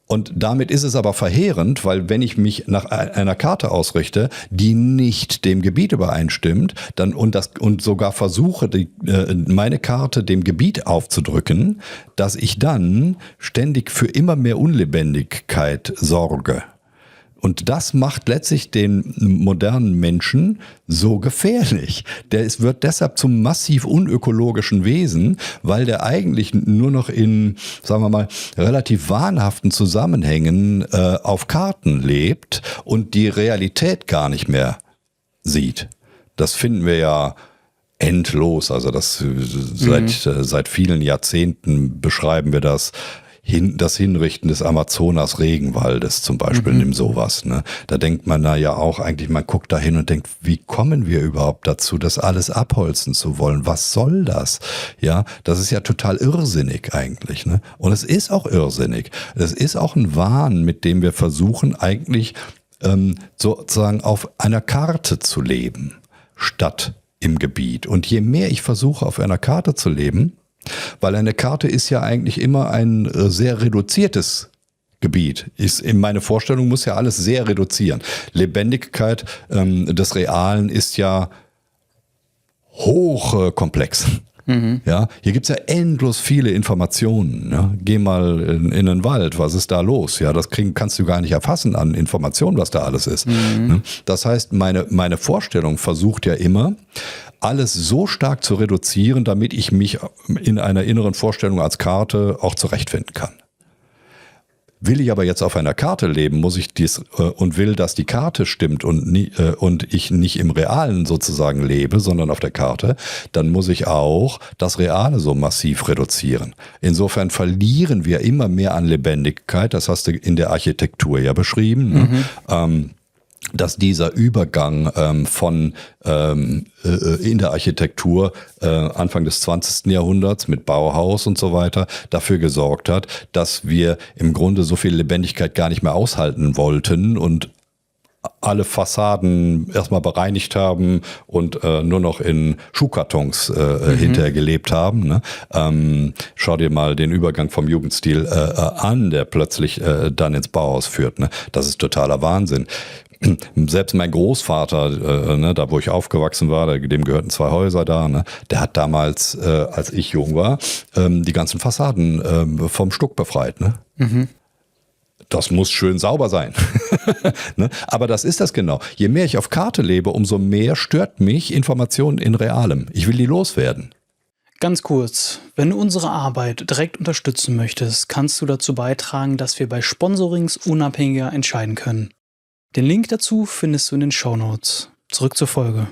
[SPEAKER 1] Und damit ist es aber verheerend, weil wenn ich mich nach einer Karte ausrichte, die nicht dem Gebiet übereinstimmt, und sogar versuche, meine Karte dem Gebiet aufzudrücken, dass ich dann ständig für immer mehr Unlebendigkeit sorge. Und das macht letztlich den modernen Menschen so gefährlich. Wird deshalb zum massiv unökologischen Wesen, weil der eigentlich nur noch in, sagen wir mal, relativ wahnhaften Zusammenhängen auf Karten lebt und die Realität gar nicht mehr sieht. Das finden wir ja endlos. Also seit vielen Jahrzehnten beschreiben wir das. Das Hinrichten des Amazonas-Regenwaldes zum Beispiel, nimm sowas. Ne? Da denkt man ja auch eigentlich, man guckt da hin und denkt, wie kommen wir überhaupt dazu, das alles abholzen zu wollen? Was soll das? Ja, das ist ja total irrsinnig eigentlich. Ne? Und es ist auch irrsinnig. Es ist auch ein Wahn, mit dem wir versuchen eigentlich sozusagen auf einer Karte zu leben, statt im Gebiet. Und je mehr ich versuche, auf einer Karte zu leben, weil eine Karte ist ja eigentlich immer ein sehr reduziertes Gebiet. In meine Vorstellung muss ja alles sehr reduzieren. Lebendigkeit des Realen ist ja hochkomplex. Ja, hier gibt's ja endlos viele Informationen. Ja? Geh mal in den Wald, was ist da los? Ja, das kannst du gar nicht erfassen an Informationen, was da alles ist. Das heißt, meine Vorstellung versucht ja immer, alles so stark zu reduzieren, damit ich mich in einer inneren Vorstellung als Karte auch zurechtfinden kann. Will ich aber jetzt auf einer Karte leben, muss ich und will, dass die Karte stimmt und ich nicht im Realen sozusagen lebe, sondern auf der Karte, dann muss ich auch das Reale so massiv reduzieren. Insofern verlieren wir immer mehr an Lebendigkeit, das hast du in der Architektur ja beschrieben, ne? Dass dieser Übergang in der Architektur Anfang des 20. Jahrhunderts mit Bauhaus und so weiter dafür gesorgt hat, dass wir im Grunde so viel Lebendigkeit gar nicht mehr aushalten wollten und alle Fassaden erstmal bereinigt haben und nur noch in Schuhkartons hinterher gelebt haben. Ne? Schau dir mal den Übergang vom Jugendstil an, der plötzlich dann ins Bauhaus führt. Ne? Das ist totaler Wahnsinn. Selbst mein Großvater, da wo ich aufgewachsen war, dem gehörten 2 Häuser da, ne, der hat damals, als ich jung war, die ganzen Fassaden vom Stuck befreit. Ne? Das muss schön sauber sein. Ne? Aber das ist das genau. Je mehr ich auf Karte lebe, umso mehr stört mich Informationen in Realem. Ich will die loswerden.
[SPEAKER 2] Ganz kurz, wenn du unsere Arbeit direkt unterstützen möchtest, kannst du dazu beitragen, dass wir bei Sponsorings unabhängiger entscheiden können. Den Link dazu findest du in den Shownotes. Zurück zur Folge.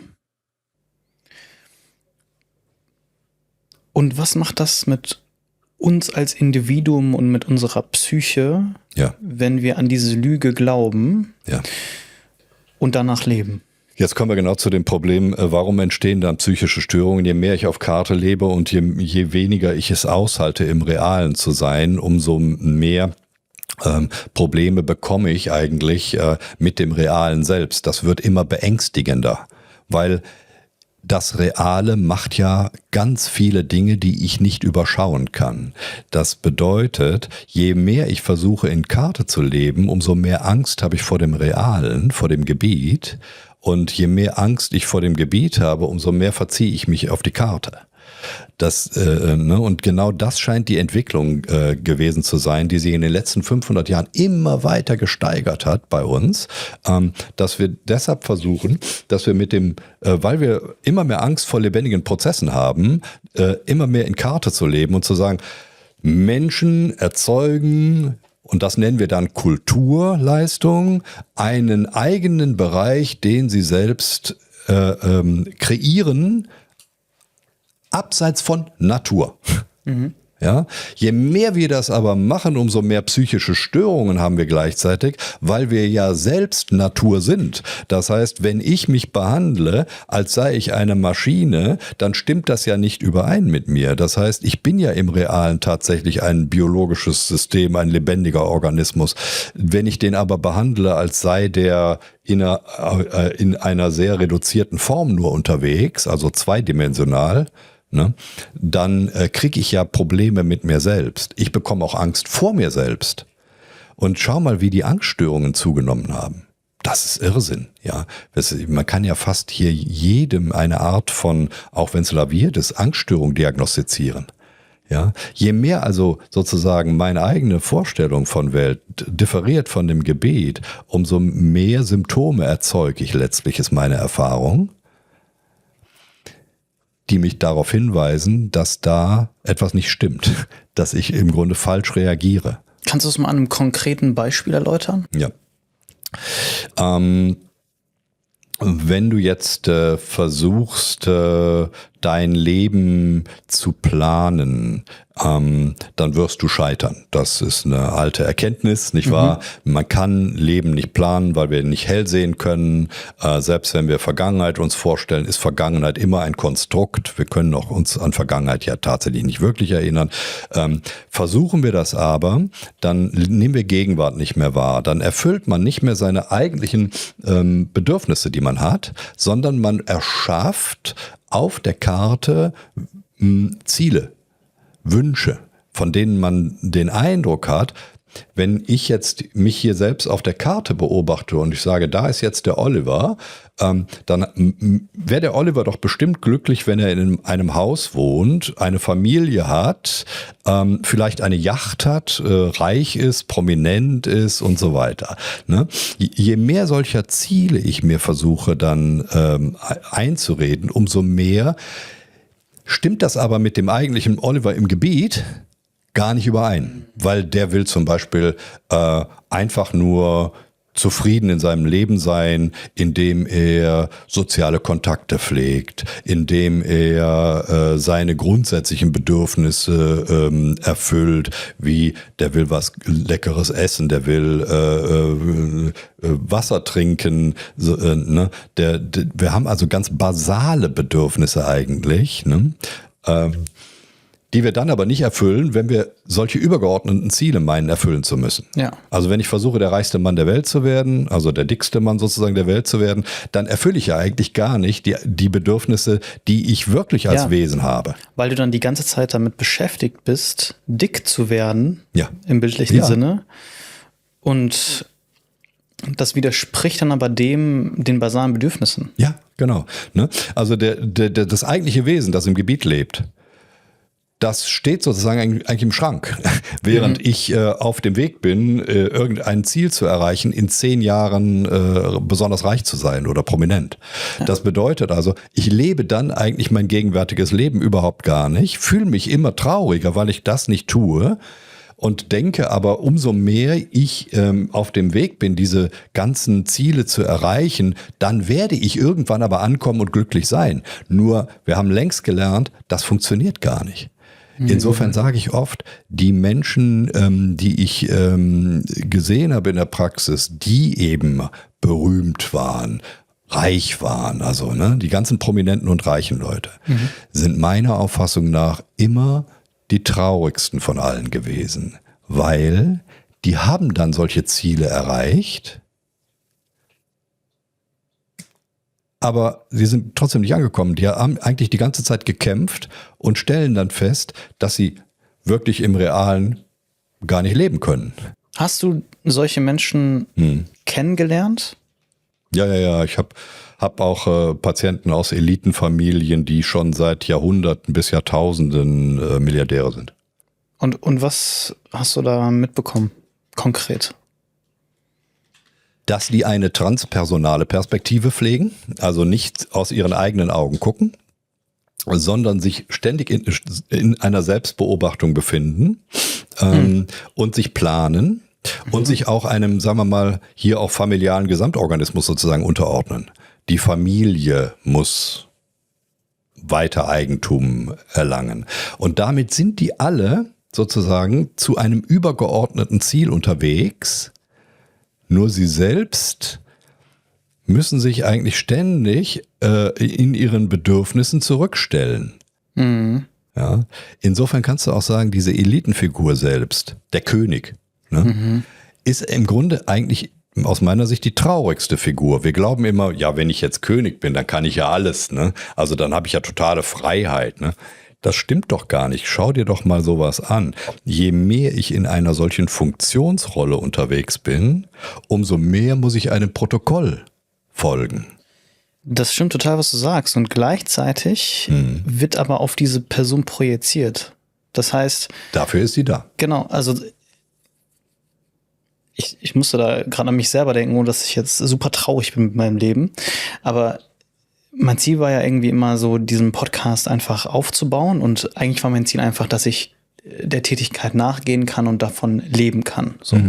[SPEAKER 2] Und was macht das mit uns als Individuum und mit unserer Psyche, wenn wir an diese Lüge glauben und danach leben?
[SPEAKER 1] Jetzt kommen wir genau zu dem Problem, warum entstehen dann psychische Störungen? Je mehr ich auf Karte lebe und je weniger ich es aushalte, im Realen zu sein, umso mehr Probleme bekomme ich eigentlich mit dem Realen selbst. Das wird immer beängstigender, weil das Reale macht ja ganz viele Dinge, die ich nicht überschauen kann. Das bedeutet, je mehr ich versuche in Karte zu leben, umso mehr Angst habe ich vor dem Realen, vor dem Gebiet. Und je mehr Angst ich vor dem Gebiet habe, umso mehr verziehe ich mich auf die Karte. Und genau das scheint die Entwicklung gewesen zu sein, die sich in den letzten 500 Jahren immer weiter gesteigert hat bei uns, dass wir deshalb versuchen, dass wir weil wir immer mehr Angst vor lebendigen Prozessen haben, immer mehr in Karte zu leben und zu sagen, Menschen erzeugen, und das nennen wir dann Kulturleistung, einen eigenen Bereich, den sie selbst kreieren, abseits von Natur. Ja, je mehr wir das aber machen, umso mehr psychische Störungen haben wir gleichzeitig, weil wir ja selbst Natur sind. Das heißt, wenn ich mich behandle, als sei ich eine Maschine, dann stimmt das ja nicht überein mit mir. Das heißt, ich bin ja im Realen tatsächlich ein biologisches System, ein lebendiger Organismus. Wenn ich den aber behandle, als sei der in einer sehr reduzierten Form nur unterwegs, also zweidimensional, dann kriege ich ja Probleme mit mir selbst. Ich bekomme auch Angst vor mir selbst. Und schau mal, wie die Angststörungen zugenommen haben. Das ist Irrsinn. Ja, man kann ja fast hier jedem eine Art von, auch wenn es laviert ist, Angststörung diagnostizieren. Ja, je mehr also sozusagen meine eigene Vorstellung von Welt differiert von dem Gebet, umso mehr Symptome erzeuge ich letztlich, ist meine Erfahrung, die mich darauf hinweisen, dass da etwas nicht stimmt, dass ich im Grunde falsch reagiere.
[SPEAKER 2] Kannst du es mal an einem konkreten Beispiel erläutern?
[SPEAKER 1] Ja. Wenn du jetzt versuchst, dein Leben zu planen, dann wirst du scheitern. Das ist eine alte Erkenntnis, nicht wahr? Man kann Leben nicht planen, weil wir nicht hell sehen können. Selbst wenn wir Vergangenheit uns vorstellen, ist Vergangenheit immer ein Konstrukt. Wir können auch uns an Vergangenheit ja tatsächlich nicht wirklich erinnern. Versuchen wir das aber, dann nehmen wir Gegenwart nicht mehr wahr. Dann erfüllt man nicht mehr seine eigentlichen Bedürfnisse, die man hat, sondern man erschafft auf der Karte Ziele, Wünsche, von denen man den Eindruck hat, wenn ich jetzt mich hier selbst auf der Karte beobachte und ich sage, da ist jetzt der Oliver, dann wäre der Oliver doch bestimmt glücklich, wenn er in einem Haus wohnt, eine Familie hat, vielleicht eine Yacht hat, reich ist, prominent ist und so weiter. Ne? Je mehr solcher Ziele ich mir versuche dann einzureden, umso mehr stimmt das aber mit dem eigentlichen Oliver im Gebiet gar nicht überein, weil der will zum Beispiel einfach nur zufrieden in seinem Leben sein, indem er soziale Kontakte pflegt, indem er seine grundsätzlichen Bedürfnisse erfüllt, wie der will was Leckeres essen, der will Wasser trinken. Wir haben also ganz basale Bedürfnisse eigentlich, ne? Die wir dann aber nicht erfüllen, wenn wir solche übergeordneten Ziele meinen, erfüllen zu müssen.
[SPEAKER 2] Ja.
[SPEAKER 1] Also wenn ich versuche, der reichste Mann der Welt zu werden, also der dickste Mann sozusagen der Welt zu werden, dann erfülle ich ja eigentlich gar nicht die Bedürfnisse, die ich wirklich als Wesen habe.
[SPEAKER 2] Weil du dann die ganze Zeit damit beschäftigt bist, dick zu werden,
[SPEAKER 1] ja,
[SPEAKER 2] im bildlichen Sinne. Und das widerspricht dann aber den basalen Bedürfnissen.
[SPEAKER 1] Ja, genau. Ne? Also das eigentliche Wesen, das im Gebiet lebt, das steht sozusagen eigentlich im Schrank, während ich auf dem Weg bin, irgendein Ziel zu erreichen, in 10 Jahren besonders reich zu sein oder prominent. Ja. Das bedeutet also, ich lebe dann eigentlich mein gegenwärtiges Leben überhaupt gar nicht, fühle mich immer trauriger, weil ich das nicht tue und denke aber, umso mehr ich auf dem Weg bin, diese ganzen Ziele zu erreichen, dann werde ich irgendwann aber ankommen und glücklich sein. Nur, wir haben längst gelernt, das funktioniert gar nicht. Insofern sage ich oft, die Menschen, die ich gesehen habe in der Praxis, die eben berühmt waren, reich waren, also die ganzen prominenten und reichen Leute, sind meiner Auffassung nach immer die traurigsten von allen gewesen, weil die haben dann solche Ziele erreicht, aber sie sind trotzdem nicht angekommen. Die haben eigentlich die ganze Zeit gekämpft und stellen dann fest, dass sie wirklich im Realen gar nicht leben können.
[SPEAKER 2] Hast du solche Menschen kennengelernt?
[SPEAKER 1] Ja. Ich hab auch Patienten aus Elitenfamilien, die schon seit Jahrhunderten bis Jahrtausenden Milliardäre sind.
[SPEAKER 2] Und was hast du da mitbekommen, konkret?
[SPEAKER 1] Dass die eine transpersonale Perspektive pflegen, also nicht aus ihren eigenen Augen gucken, sondern sich ständig in einer Selbstbeobachtung befinden und sich planen und sich auch einem, sagen wir mal, hier auch familialen Gesamtorganismus sozusagen unterordnen. Die Familie muss weiter Eigentum erlangen. Und damit sind die alle sozusagen zu einem übergeordneten Ziel unterwegs. Nur sie selbst müssen sich eigentlich ständig in ihren Bedürfnissen zurückstellen.
[SPEAKER 2] Mhm.
[SPEAKER 1] Ja? Insofern kannst du auch sagen, diese Elitenfigur selbst, der König, ne, ist im Grunde eigentlich aus meiner Sicht die traurigste Figur. Wir glauben immer, ja, wenn ich jetzt König bin, dann kann ich ja alles. Ne? Also dann habe ich ja totale Freiheit. Ne? Das stimmt doch gar nicht. Schau dir doch mal sowas an. Je mehr ich in einer solchen Funktionsrolle unterwegs bin, umso mehr muss ich einem Protokoll folgen.
[SPEAKER 2] Das stimmt total, was du sagst. Und gleichzeitig wird aber auf diese Person projiziert. Das heißt...
[SPEAKER 1] Dafür ist sie da.
[SPEAKER 2] Genau, also ich musste da gerade an mich selber denken, ohne dass ich jetzt super traurig bin mit meinem Leben. Aber mein Ziel war ja irgendwie immer so, diesen Podcast einfach aufzubauen. Und eigentlich war mein Ziel einfach, dass ich der Tätigkeit nachgehen kann und davon leben kann. So.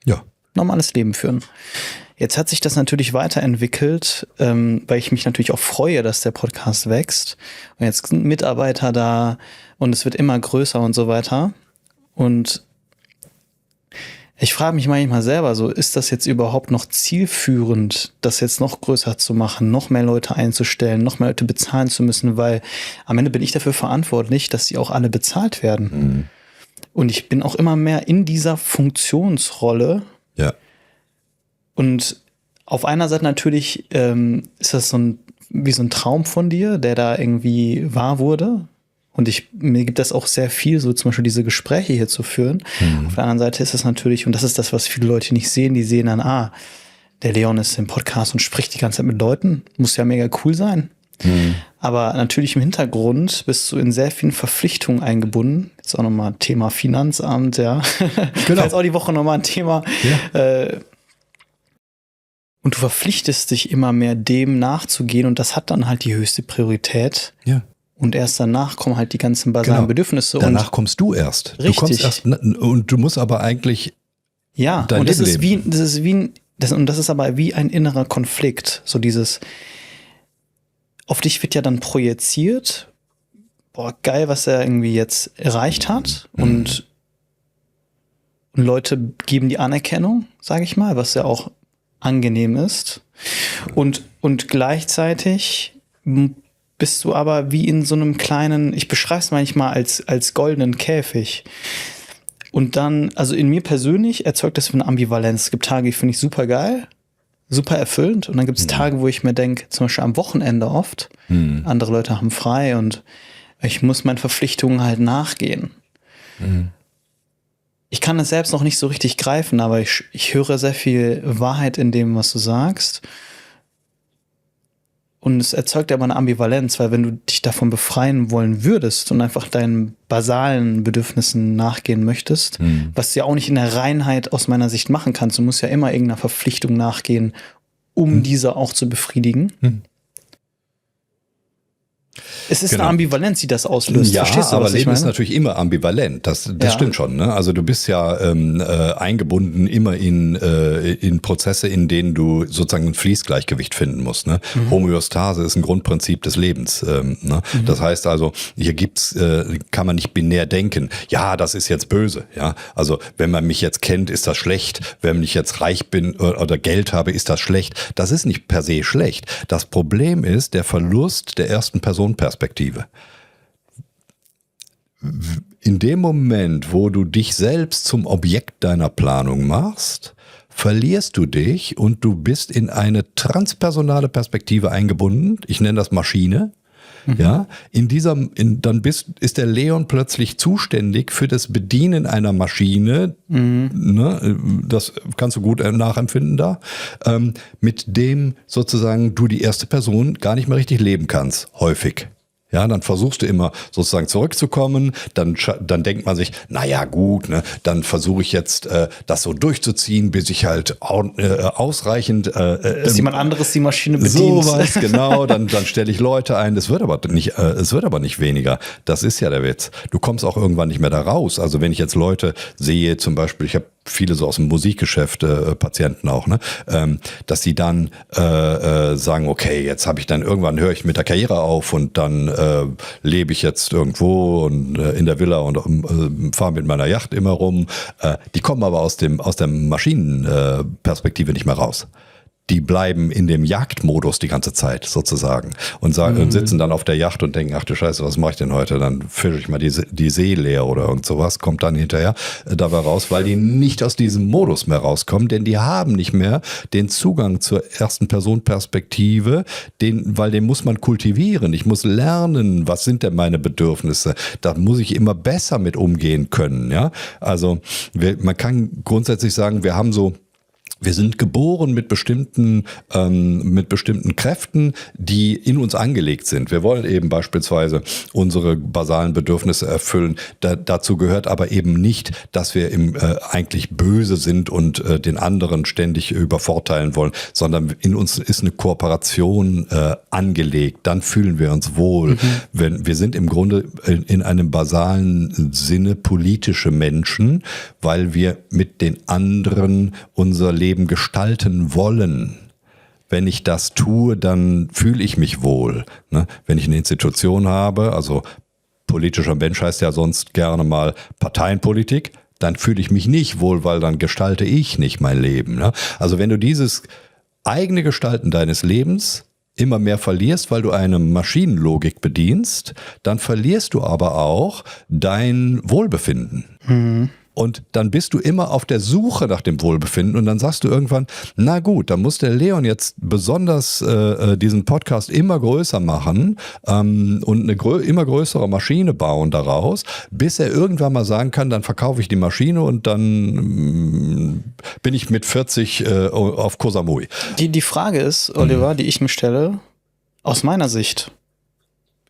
[SPEAKER 1] Ja.
[SPEAKER 2] Normales Leben führen. Jetzt hat sich das natürlich weiterentwickelt, weil ich mich natürlich auch freue, dass der Podcast wächst. Und jetzt sind Mitarbeiter da und es wird immer größer und so weiter. Und ich frage mich manchmal selber so, ist das jetzt überhaupt noch zielführend, das jetzt noch größer zu machen, noch mehr Leute einzustellen, noch mehr Leute bezahlen zu müssen, weil am Ende bin ich dafür verantwortlich, dass sie auch alle bezahlt werden. Und ich bin auch immer mehr in dieser Funktionsrolle.
[SPEAKER 1] Ja.
[SPEAKER 2] Und auf einer Seite natürlich ist das wie so ein Traum von dir, der da irgendwie wahr wurde. Und mir gibt das auch sehr viel, so zum Beispiel diese Gespräche hier zu führen. Auf der anderen Seite ist es natürlich, und das ist das, was viele Leute nicht sehen, die sehen dann, der Leon ist im Podcast und spricht die ganze Zeit mit Leuten. Muss ja mega cool sein. Aber natürlich im Hintergrund bist du in sehr vielen Verpflichtungen eingebunden. Jetzt auch nochmal Thema Finanzamt, ja.
[SPEAKER 1] Genau.
[SPEAKER 2] Jetzt auch die Woche nochmal ein Thema.
[SPEAKER 1] Ja.
[SPEAKER 2] Und du verpflichtest dich immer mehr dem nachzugehen und das hat dann halt die höchste Priorität.
[SPEAKER 1] Ja.
[SPEAKER 2] Und erst danach kommen halt die ganzen basalen Bedürfnisse.
[SPEAKER 1] Danach kommst du erst.
[SPEAKER 2] Richtig.
[SPEAKER 1] Du kommst erst und du musst aber eigentlich dein
[SPEAKER 2] und das
[SPEAKER 1] Leben
[SPEAKER 2] leben. Das ist aber wie ein innerer Konflikt. So dieses, auf dich wird ja dann projiziert, boah, geil, was er irgendwie jetzt erreicht hat. Und Leute geben die Anerkennung, sage ich mal, was ja auch angenehm ist. Und gleichzeitig bist du aber wie in so einem kleinen, ich beschreibe es manchmal als goldenen Käfig. Und dann, also in mir persönlich erzeugt das eine Ambivalenz. Es gibt Tage, die finde ich super geil, super erfüllend. Und dann gibt es Tage, wo ich mir denke, zum Beispiel am Wochenende oft, andere Leute haben frei und ich muss meinen Verpflichtungen halt nachgehen. Ich kann es selbst noch nicht so richtig greifen, aber ich höre sehr viel Wahrheit in dem, was du sagst. Und es erzeugt aber eine Ambivalenz, weil wenn du dich davon befreien wollen würdest und einfach deinen basalen Bedürfnissen nachgehen möchtest, was du ja auch nicht in der Reinheit aus meiner Sicht machen kannst, du musst ja immer irgendeiner Verpflichtung nachgehen, um diese auch zu befriedigen. Es ist eine Ambivalenz, die das auslöst.
[SPEAKER 1] Ja,
[SPEAKER 2] verstehst du,
[SPEAKER 1] aber
[SPEAKER 2] was ich
[SPEAKER 1] Leben
[SPEAKER 2] meine?
[SPEAKER 1] ist natürlich immer ambivalent. Das stimmt schon. Ne? Also du bist ja eingebunden immer in Prozesse, in denen du sozusagen ein Fließgleichgewicht finden musst. Ne? Homöostase ist ein Grundprinzip des Lebens. Ne? Das heißt also, hier kann man nicht binär denken. Ja, das ist jetzt böse. Ja, also wenn man mich jetzt kennt, ist das schlecht. Wenn ich jetzt reich bin oder Geld habe, ist das schlecht. Das ist nicht per se schlecht. Das Problem ist der Verlust der ersten Personenperspektive. In dem Moment, wo du dich selbst zum Objekt deiner Planung machst, verlierst du dich und du bist in eine transpersonale Perspektive eingebunden. Ich nenne das Maschine. Ja, dann ist der Leon plötzlich zuständig für das Bedienen einer Maschine, ne, das kannst du gut nachempfinden da, mit dem sozusagen du die erste Person gar nicht mehr richtig leben kannst, häufig. Ja, dann versuchst du immer sozusagen zurückzukommen, dann denkt man sich, naja gut, ne, dann versuche ich jetzt das so durchzuziehen, bis ich halt ausreichend
[SPEAKER 2] dass jemand anderes die Maschine bedient.
[SPEAKER 1] Sowas, genau, dann stelle ich Leute ein, es wird aber nicht weniger. Das ist ja der Witz. Du kommst auch irgendwann nicht mehr da raus. Also wenn ich jetzt Leute sehe, zum Beispiel, ich habe viele so aus dem Musikgeschäft, Patienten auch, ne, dass die dann sagen, okay, jetzt habe ich dann irgendwann höre ich mit der Karriere auf und dann lebe ich jetzt irgendwo und in der Villa und fahre mit meiner Yacht immer rum. Die kommen aber aus der Maschinenperspektive nicht mehr raus. Die bleiben in dem Jagdmodus die ganze Zeit sozusagen und sitzen dann auf der Yacht und denken, ach du Scheiße, was mache ich denn heute? Dann fische ich mal die See leer oder irgend sowas, kommt dann hinterher dabei raus, weil die nicht aus diesem Modus mehr rauskommen, denn die haben nicht mehr den Zugang zur ersten Person-Perspektive, weil den muss man kultivieren. Ich muss lernen, was sind denn meine Bedürfnisse? Da muss ich immer besser mit umgehen können. Ja? Also man kann grundsätzlich sagen, wir sind geboren mit bestimmten Kräften, die in uns angelegt sind. Wir wollen eben beispielsweise unsere basalen Bedürfnisse erfüllen. Dazu gehört aber eben nicht, dass wir eigentlich böse sind und den anderen ständig übervorteilen wollen, sondern in uns ist eine Kooperation angelegt. Dann fühlen wir uns wohl. Wir sind im Grunde in einem basalen Sinne politische Menschen, weil wir mit den anderen unser Leben gestalten wollen. Wenn ich das tue, dann fühle ich mich wohl. Ne? Wenn ich eine Institution habe, also politischer Mensch heißt ja sonst gerne mal Parteienpolitik, dann fühle ich mich nicht wohl, weil dann gestalte ich nicht mein Leben. Ne? Also wenn du dieses eigene Gestalten deines Lebens immer mehr verlierst, weil du eine Maschinenlogik bedienst, dann verlierst du aber auch dein Wohlbefinden. Und dann bist du immer auf der Suche nach dem Wohlbefinden und dann sagst du irgendwann, na gut, dann muss der Leon jetzt besonders diesen Podcast immer größer machen und eine immer größere Maschine bauen daraus, bis er irgendwann mal sagen kann, dann verkaufe ich die Maschine und dann bin ich mit 40 auf Koh Samui.
[SPEAKER 2] Die Frage ist, Oliver, die ich mir stelle, aus meiner Sicht,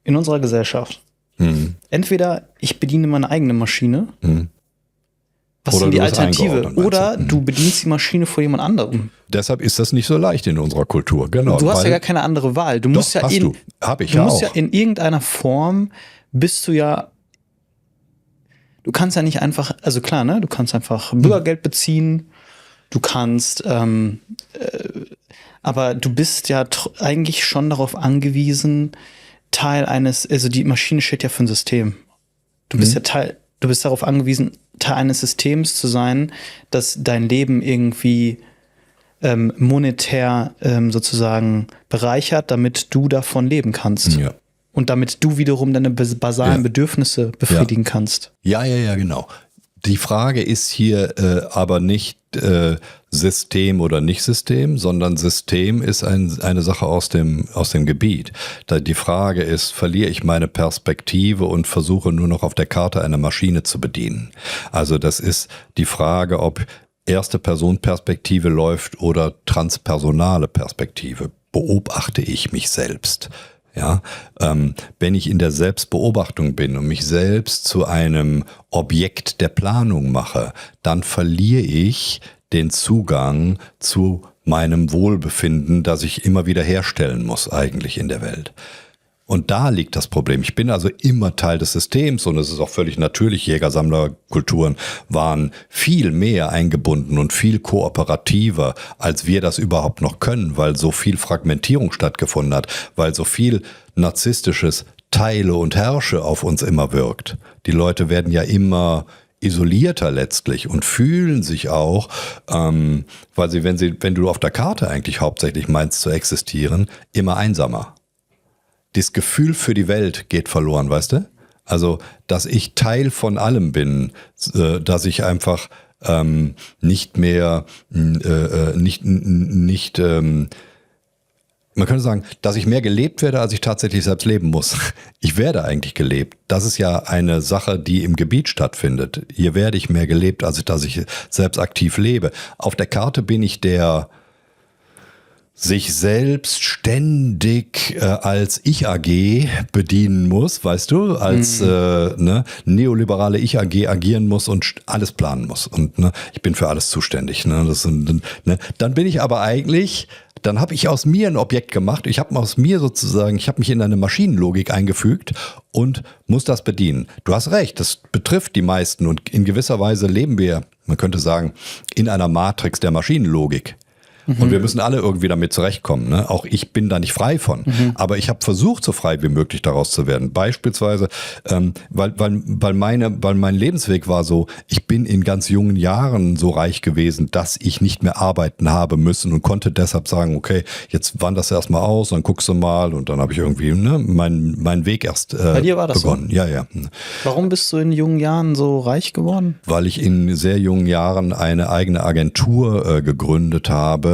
[SPEAKER 2] in unserer Gesellschaft, entweder ich bediene meine eigene Maschine, was ist die Alternative? Oder du bedienst die Maschine vor jemand anderem.
[SPEAKER 1] Deshalb ist das nicht so leicht in unserer Kultur. Genau.
[SPEAKER 2] Du hast ja gar keine andere Wahl. Du musst ja in irgendeiner Form du kannst ja nicht einfach, also klar, ne, du kannst einfach Bürgergeld beziehen, du kannst, aber du bist ja eigentlich schon darauf angewiesen, also die Maschine steht ja für ein System. Du bist du bist darauf angewiesen, Teil eines Systems zu sein, das dein Leben irgendwie monetär sozusagen bereichert, damit du davon leben kannst. Ja. Und damit du wiederum deine basalen Bedürfnisse befriedigen kannst.
[SPEAKER 1] Ja, genau. Die Frage ist hier aber nicht System oder nicht System, sondern System ist eine Sache aus dem Gebiet. Die Frage ist, verliere ich meine Perspektive und versuche nur noch auf der Karte eine Maschine zu bedienen? Also das ist die Frage, ob erste Person Perspektive läuft oder transpersonale Perspektive. Beobachte ich mich selbst? Ja, wenn ich in der Selbstbeobachtung bin und mich selbst zu einem Objekt der Planung mache, dann verliere ich den Zugang zu meinem Wohlbefinden, das ich immer wieder herstellen muss eigentlich in der Welt. Und da liegt das Problem. Ich bin also immer Teil des Systems und es ist auch völlig natürlich, Jäger-Sammler-Kulturen waren viel mehr eingebunden und viel kooperativer, als wir das überhaupt noch können, weil so viel Fragmentierung stattgefunden hat, weil so viel narzisstisches Teile und Herrsche auf uns immer wirkt. Die Leute werden ja immer isolierter letztlich und fühlen sich auch, weil sie, wenn du auf der Karte eigentlich hauptsächlich meinst zu existieren, immer einsamer. Das Gefühl für die Welt geht verloren, weißt du? Also, dass ich Teil von allem bin, dass ich einfach nicht mehr, man könnte sagen, dass ich mehr gelebt werde, als ich tatsächlich selbst leben muss. Ich werde eigentlich gelebt. Das ist ja eine Sache, die im Gebiet stattfindet. Hier werde ich mehr gelebt, als dass ich selbst aktiv lebe. Auf der Karte bin ich der sich selbst ständig als Ich-AG bedienen muss, weißt du, als neoliberale Ich-AG agieren muss und alles planen muss. Und ich bin für alles zuständig. Dann bin ich aber eigentlich... Dann habe ich aus mir ein Objekt gemacht. Ich habe mich in eine Maschinenlogik eingefügt und muss das bedienen. Du hast recht, das betrifft die meisten und in gewisser Weise leben wir, man könnte sagen, in einer Matrix der Maschinenlogik. Und wir müssen alle irgendwie damit zurechtkommen. Ne? Auch ich bin da nicht frei von. Aber ich habe versucht, so frei wie möglich daraus zu werden. Beispielsweise, weil mein Lebensweg war so, ich bin in ganz jungen Jahren so reich gewesen, dass ich nicht mehr arbeiten habe müssen und konnte deshalb sagen, okay, jetzt wanderst du erstmal aus, dann guckst du mal und dann habe ich irgendwie meinen Weg erst
[SPEAKER 2] Bei dir war das
[SPEAKER 1] begonnen.
[SPEAKER 2] so?
[SPEAKER 1] Ja.
[SPEAKER 2] Warum bist du in jungen Jahren so reich geworden?
[SPEAKER 1] Weil ich in sehr jungen Jahren eine eigene Agentur gegründet habe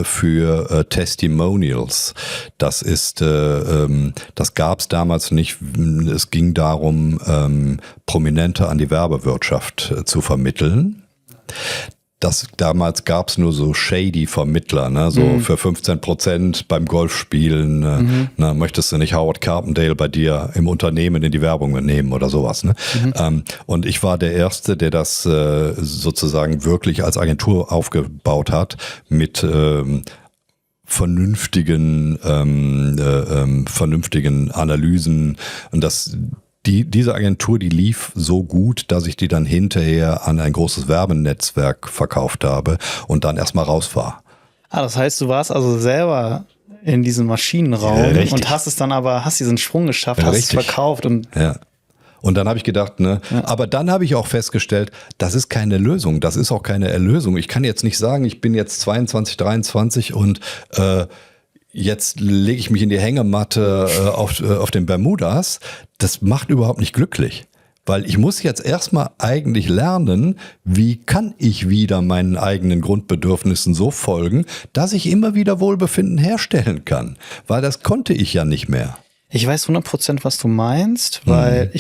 [SPEAKER 1] für Testimonials. Das ist, das gab es damals nicht. Es ging darum, Prominente an die Werbewirtschaft zu vermitteln. Damals gab es nur so shady Vermittler, ne? So für 15% beim Golfspielen. Möchtest du nicht Howard Carpendale bei dir im Unternehmen in die Werbung nehmen oder sowas? Ne? Und ich war der Erste, der das sozusagen wirklich als Agentur aufgebaut hat mit vernünftigen Analysen und diese Agentur, die lief so gut, dass ich die dann hinterher an ein großes Werbenetzwerk verkauft habe und dann erstmal raus war.
[SPEAKER 2] Das heißt, du warst also selber in diesem Maschinenraum und hast diesen Sprung geschafft, hast es verkauft und
[SPEAKER 1] ja. Und dann habe ich gedacht, aber dann habe ich auch festgestellt, das ist keine Lösung, das ist auch keine Erlösung. Ich kann jetzt nicht sagen, ich bin jetzt 22, 23 und jetzt lege ich mich in die Hängematte auf den Bermudas. Das macht überhaupt nicht glücklich. Weil ich muss jetzt erstmal eigentlich lernen, wie kann ich wieder meinen eigenen Grundbedürfnissen so folgen, dass ich immer wieder Wohlbefinden herstellen kann. Weil das konnte ich ja nicht mehr.
[SPEAKER 2] Ich weiß 100%, was du meinst, weil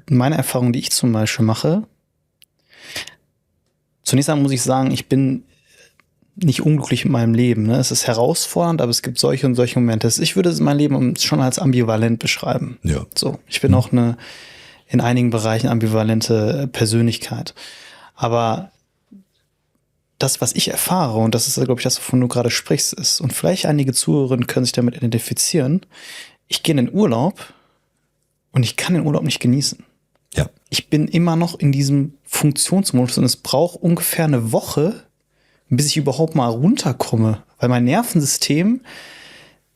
[SPEAKER 2] meine Erfahrung, die ich zum Beispiel mache, zunächst einmal muss ich sagen, ich bin nicht unglücklich in meinem Leben. Ne? Es ist herausfordernd, aber es gibt solche und solche Momente. Ich würde mein Leben schon als ambivalent beschreiben.
[SPEAKER 1] Ja.
[SPEAKER 2] So, ich bin auch in einigen Bereichen ambivalente Persönlichkeit. Aber das, was ich erfahre, und das ist, glaube ich, das, wovon du gerade sprichst, ist, und vielleicht einige Zuhörerinnen können sich damit identifizieren, ich gehe in den Urlaub und ich kann den Urlaub nicht genießen.
[SPEAKER 1] Ja.
[SPEAKER 2] Ich bin immer noch in diesem Funktionsmodus und es braucht ungefähr eine Woche, bis ich überhaupt mal runterkomme, weil mein Nervensystem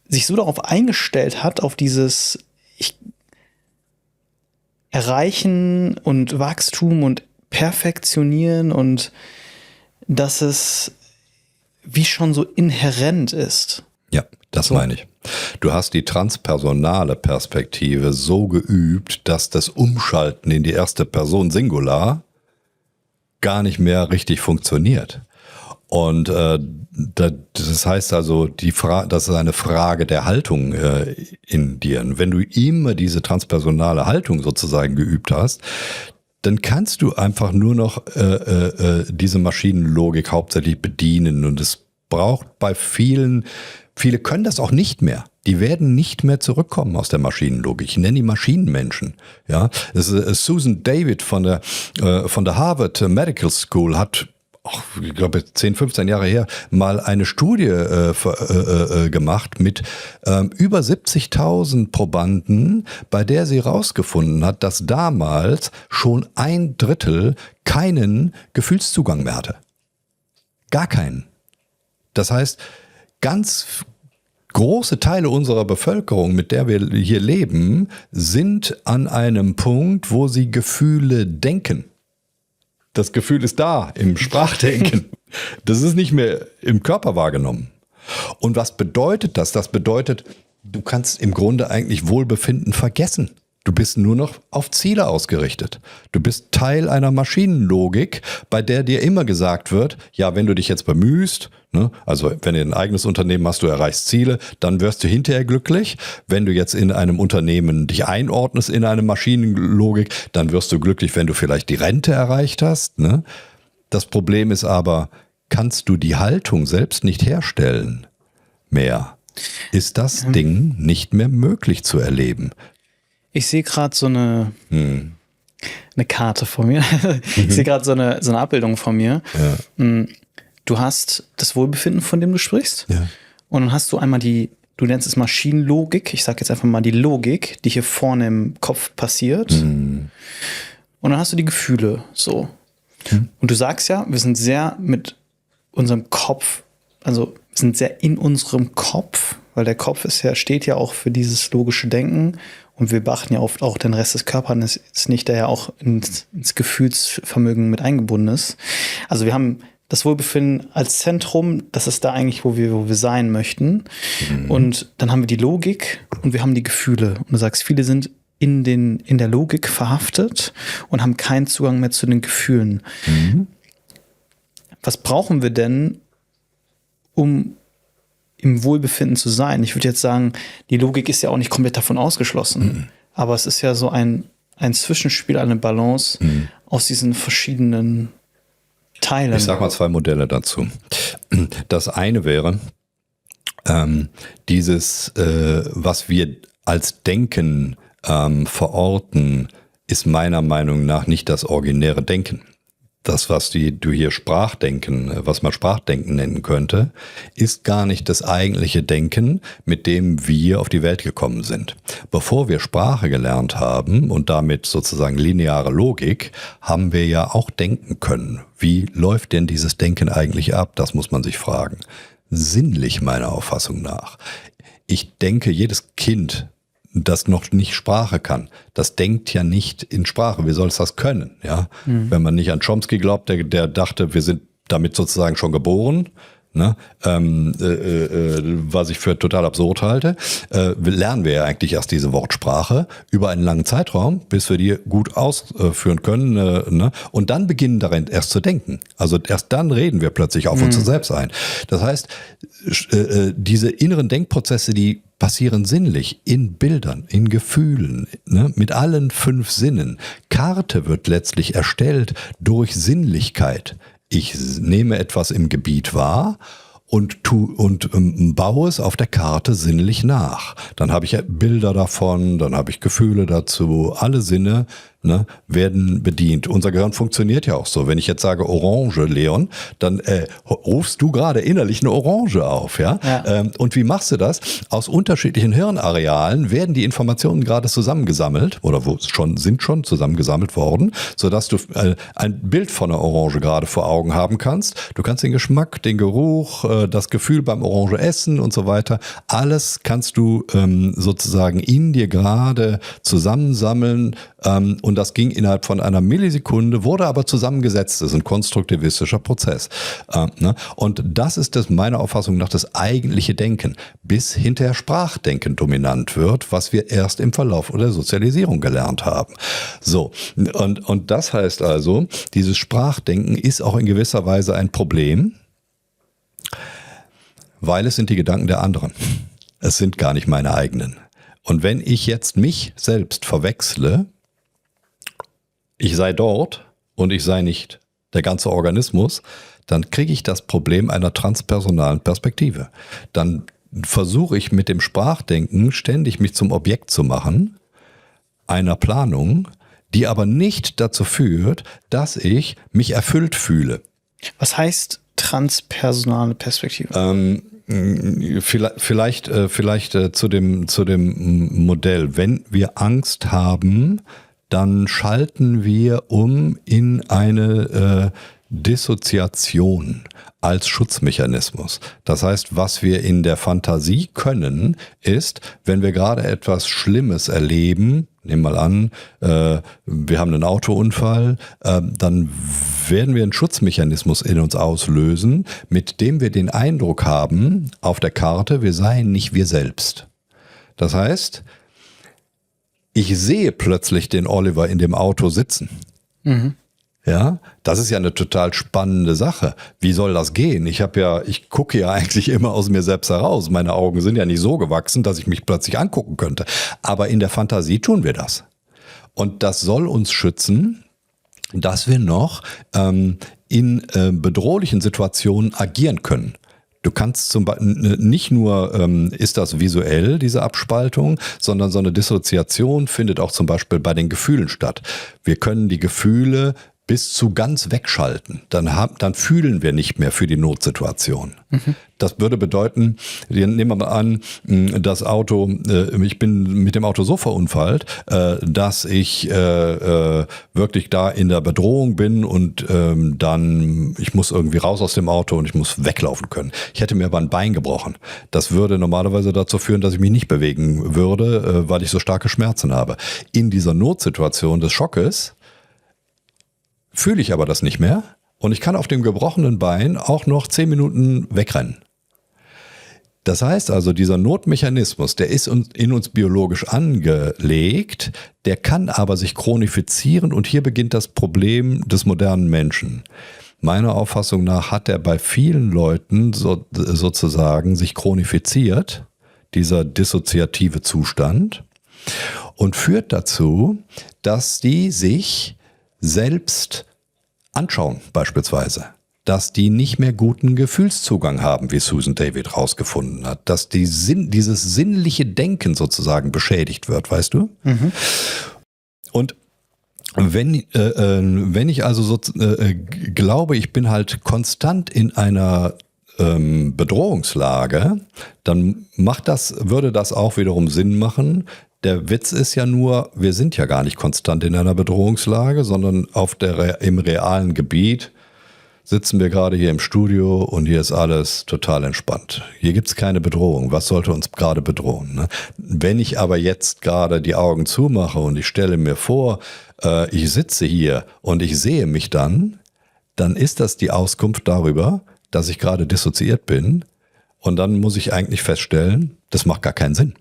[SPEAKER 2] sich so darauf eingestellt hat, auf dieses Erreichen und Wachstum und Perfektionieren und dass es wie schon so inhärent ist.
[SPEAKER 1] Ja, das meine ich. Du hast die transpersonale Perspektive so geübt, dass das Umschalten in die erste Person Singular gar nicht mehr richtig funktioniert. Und das heißt also, das ist eine Frage der Haltung in dir. Und wenn du immer diese transpersonale Haltung sozusagen geübt hast, dann kannst du einfach nur noch diese Maschinenlogik hauptsächlich bedienen. Und es braucht bei viele können das auch nicht mehr. Die werden nicht mehr zurückkommen aus der Maschinenlogik. Ich nenne die Maschinenmenschen. Ja, Susan David von der Harvard Medical School hat, ich glaube 10, 15 Jahre her, mal eine Studie gemacht mit über 70.000 Probanden, bei der sie herausgefunden hat, dass damals schon 1/3 keinen Gefühlszugang mehr hatte. Gar keinen. Das heißt, ganz große Teile unserer Bevölkerung, mit der wir hier leben, sind an einem Punkt, wo sie Gefühle denken. Das Gefühl ist da, im Sprachdenken. Das ist nicht mehr im Körper wahrgenommen. Und was bedeutet das? Das bedeutet, du kannst im Grunde eigentlich Wohlbefinden vergessen. Du bist nur noch auf Ziele ausgerichtet. Du bist Teil einer Maschinenlogik, bei der dir immer gesagt wird, ja, wenn du dich jetzt bemühst, ne, also wenn du ein eigenes Unternehmen hast, du erreichst Ziele, dann wirst du hinterher glücklich. Wenn du jetzt in einem Unternehmen dich einordnest in eine Maschinenlogik, dann wirst du glücklich, wenn du vielleicht die Rente erreicht hast. Ne? Das Problem ist aber, kannst du die Haltung selbst nicht herstellen mehr, ist das Ding nicht mehr möglich zu erleben.
[SPEAKER 2] Ich sehe gerade so eine Karte vor mir. Ich sehe gerade so eine Abbildung von mir. Ja. Du hast das Wohlbefinden, von dem du sprichst.
[SPEAKER 1] Ja.
[SPEAKER 2] Und dann hast du einmal du nennst es Maschinenlogik. Ich sage jetzt einfach mal die Logik, die hier vorne im Kopf passiert. Und dann hast du die Gefühle so. Und du sagst ja, wir sind sehr mit unserem Kopf, also wir sind sehr in unserem Kopf, weil der Kopf steht ja auch für dieses logische Denken. Und wir beachten ja oft auch den Rest des Körpers, ist nicht, der ja auch ins Gefühlsvermögen mit eingebunden ist. Also wir haben das Wohlbefinden als Zentrum, das ist da eigentlich, wo wir sein möchten. Und dann haben wir die Logik und wir haben die Gefühle. Und du sagst, viele sind in der Logik verhaftet und haben keinen Zugang mehr zu den Gefühlen. Was brauchen wir denn, um im Wohlbefinden zu sein? Ich würde jetzt sagen, die Logik ist ja auch nicht komplett davon ausgeschlossen. Aber es ist ja so ein Zwischenspiel, eine Balance aus diesen verschiedenen Teilen.
[SPEAKER 1] Ich sag mal 2 Modelle dazu. Das eine wäre, was wir als Denken verorten, ist meiner Meinung nach nicht das originäre Denken. Das, was du hier was man Sprachdenken nennen könnte, ist gar nicht das eigentliche Denken, mit dem wir auf die Welt gekommen sind. Bevor wir Sprache gelernt haben und damit sozusagen lineare Logik, haben wir ja auch denken können. Wie läuft denn dieses Denken eigentlich ab? Das muss man sich fragen. Sinnlich meiner Auffassung nach. Ich denke, jedes Kind, das noch nicht Sprache kann, das denkt ja nicht in Sprache. Wie soll es das können? Ja? Wenn man nicht an Chomsky glaubt, der dachte, wir sind damit sozusagen schon geboren, ne? Was ich für total absurd halte, lernen wir ja eigentlich erst diese Wortsprache über einen langen Zeitraum, bis wir die gut ausführen können, ne? Und dann beginnen darin erst zu denken. Also erst dann reden wir plötzlich auf uns selbst ein. Das heißt, diese inneren Denkprozesse, die passieren sinnlich, in Bildern, in Gefühlen, ne, mit allen 5 Sinnen. Karte wird letztlich erstellt durch Sinnlichkeit. Ich nehme etwas im Gebiet wahr und baue es auf der Karte sinnlich nach. Dann habe ich Bilder davon, dann habe ich Gefühle dazu. Alle Sinne, ne, werden bedient. Unser Gehirn funktioniert ja auch so. Wenn ich jetzt sage Orange, Leon, dann rufst du gerade innerlich eine Orange auf. Ja? Und wie machst du das? Aus unterschiedlichen Hirnarealen werden die Informationen gerade zusammengesammelt oder sind schon zusammengesammelt worden, sodass du ein Bild von einer Orange gerade vor Augen haben kannst. Du kannst den Geschmack, den Geruch, das Gefühl beim Orange essen und so weiter. Alles kannst du sozusagen in dir gerade zusammensammeln. Und das ging innerhalb von einer Millisekunde, wurde aber zusammengesetzt. Das ist ein konstruktivistischer Prozess. Ne? Und das ist meiner Auffassung nach das eigentliche Denken, bis hinterher Sprachdenken dominant wird, was wir erst im Verlauf der Sozialisierung gelernt haben. So, und das heißt also, dieses Sprachdenken ist auch in gewisser Weise ein Problem, weil es sind die Gedanken der anderen. Es sind gar nicht meine eigenen. Und wenn ich jetzt mich selbst verwechsle, ich sei dort und ich sei nicht der ganze Organismus, dann kriege ich das Problem einer transpersonalen Perspektive. Dann versuche ich mit dem Sprachdenken ständig mich zum Objekt zu machen, einer Planung, die aber nicht dazu führt, dass ich mich erfüllt fühle.
[SPEAKER 2] Was heißt transpersonale Perspektive?
[SPEAKER 1] Vielleicht zu dem Modell. Wenn wir Angst haben, dann schalten wir um in eine Dissoziation als Schutzmechanismus. Das heißt, was wir in der Fantasie können, ist, wenn wir gerade etwas Schlimmes erleben, nehmen wir mal an, wir haben einen Autounfall, dann werden wir einen Schutzmechanismus in uns auslösen, mit dem wir den Eindruck haben, auf der Karte, wir seien nicht wir selbst. Das heißt, ich sehe plötzlich den Oliver in dem Auto sitzen. Ja, das ist ja eine total spannende Sache. Wie soll das gehen? Ich gucke ja eigentlich immer aus mir selbst heraus. Meine Augen sind ja nicht so gewachsen, dass ich mich plötzlich angucken könnte. Aber in der Fantasie tun wir das. Und das soll uns schützen, dass wir noch in bedrohlichen Situationen agieren können. Du kannst zum Beispiel nicht nur, ist das visuell, diese Abspaltung, sondern so eine Dissoziation findet auch zum Beispiel bei den Gefühlen statt. Wir können die Gefühle bis zu ganz wegschalten. Dann fühlen wir nicht mehr für die Notsituation. Das würde bedeuten, nehmen wir mal an, das Auto, ich bin mit dem Auto so verunfallt, dass ich wirklich da in der Bedrohung bin und dann, ich muss irgendwie raus aus dem Auto und ich muss weglaufen können. Ich hätte mir aber ein Bein gebrochen. Das würde normalerweise dazu führen, dass ich mich nicht bewegen würde, weil ich so starke Schmerzen habe. In dieser Notsituation des Schockes fühle ich aber das nicht mehr und ich kann auf dem gebrochenen Bein auch noch 10 Minuten wegrennen. Das heißt also, dieser Notmechanismus, der ist in uns biologisch angelegt, der kann aber sich chronifizieren und hier beginnt das Problem des modernen Menschen. Meiner Auffassung nach hat er bei vielen Leuten sozusagen sich chronifiziert, dieser dissoziative Zustand, und führt dazu, dass die sich selbst anschauen beispielsweise, dass die nicht mehr guten Gefühlszugang haben, wie Susan David rausgefunden hat, dass dieses sinnliche Denken sozusagen beschädigt wird, weißt du? Und wenn ich also glaube, ich bin halt konstant in einer Bedrohungslage, dann würde das auch wiederum Sinn machen. Der Witz ist ja nur, wir sind ja gar nicht konstant in einer Bedrohungslage, sondern im realen Gebiet sitzen wir gerade hier im Studio und hier ist alles total entspannt. Hier gibt es keine Bedrohung. Was sollte uns gerade bedrohen? Ne? Wenn ich aber jetzt gerade die Augen zumache und ich stelle mir vor, ich sitze hier und ich sehe mich dann ist das die Auskunft darüber, dass ich gerade dissoziiert bin. Und dann muss ich eigentlich feststellen, das macht gar keinen Sinn.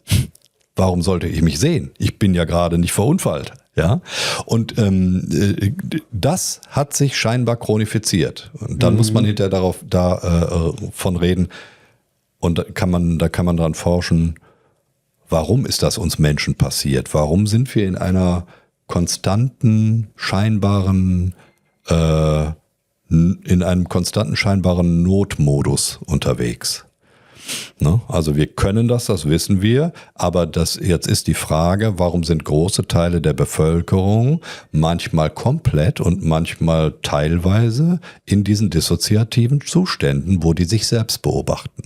[SPEAKER 1] Warum sollte ich mich sehen? Ich bin ja gerade nicht verunfallt. Ja? Und das hat sich scheinbar chronifiziert. Und dann muss man hinterher davon reden. Und da kann man dran forschen, warum ist das uns Menschen passiert? Warum sind wir in einer konstanten, scheinbaren Notmodus unterwegs? Ne? Also wir können das wissen wir, aber jetzt ist die Frage, warum sind große Teile der Bevölkerung manchmal komplett und manchmal teilweise in diesen dissoziativen Zuständen, wo die sich selbst beobachten?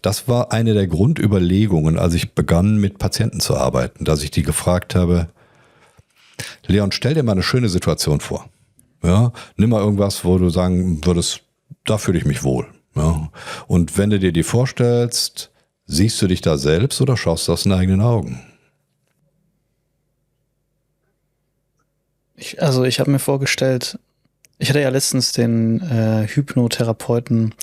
[SPEAKER 1] Das war eine der Grundüberlegungen, als ich begann mit Patienten zu arbeiten, dass ich die gefragt habe, Leon, stell dir mal eine schöne Situation vor. Ja, nimm mal irgendwas, wo du sagen würdest, da fühle ich mich wohl. Ja. Und wenn du dir die vorstellst, siehst du dich da selbst oder schaust du aus den eigenen Augen?
[SPEAKER 2] Ich habe mir vorgestellt, ich hatte ja letztens den Hypnotherapeuten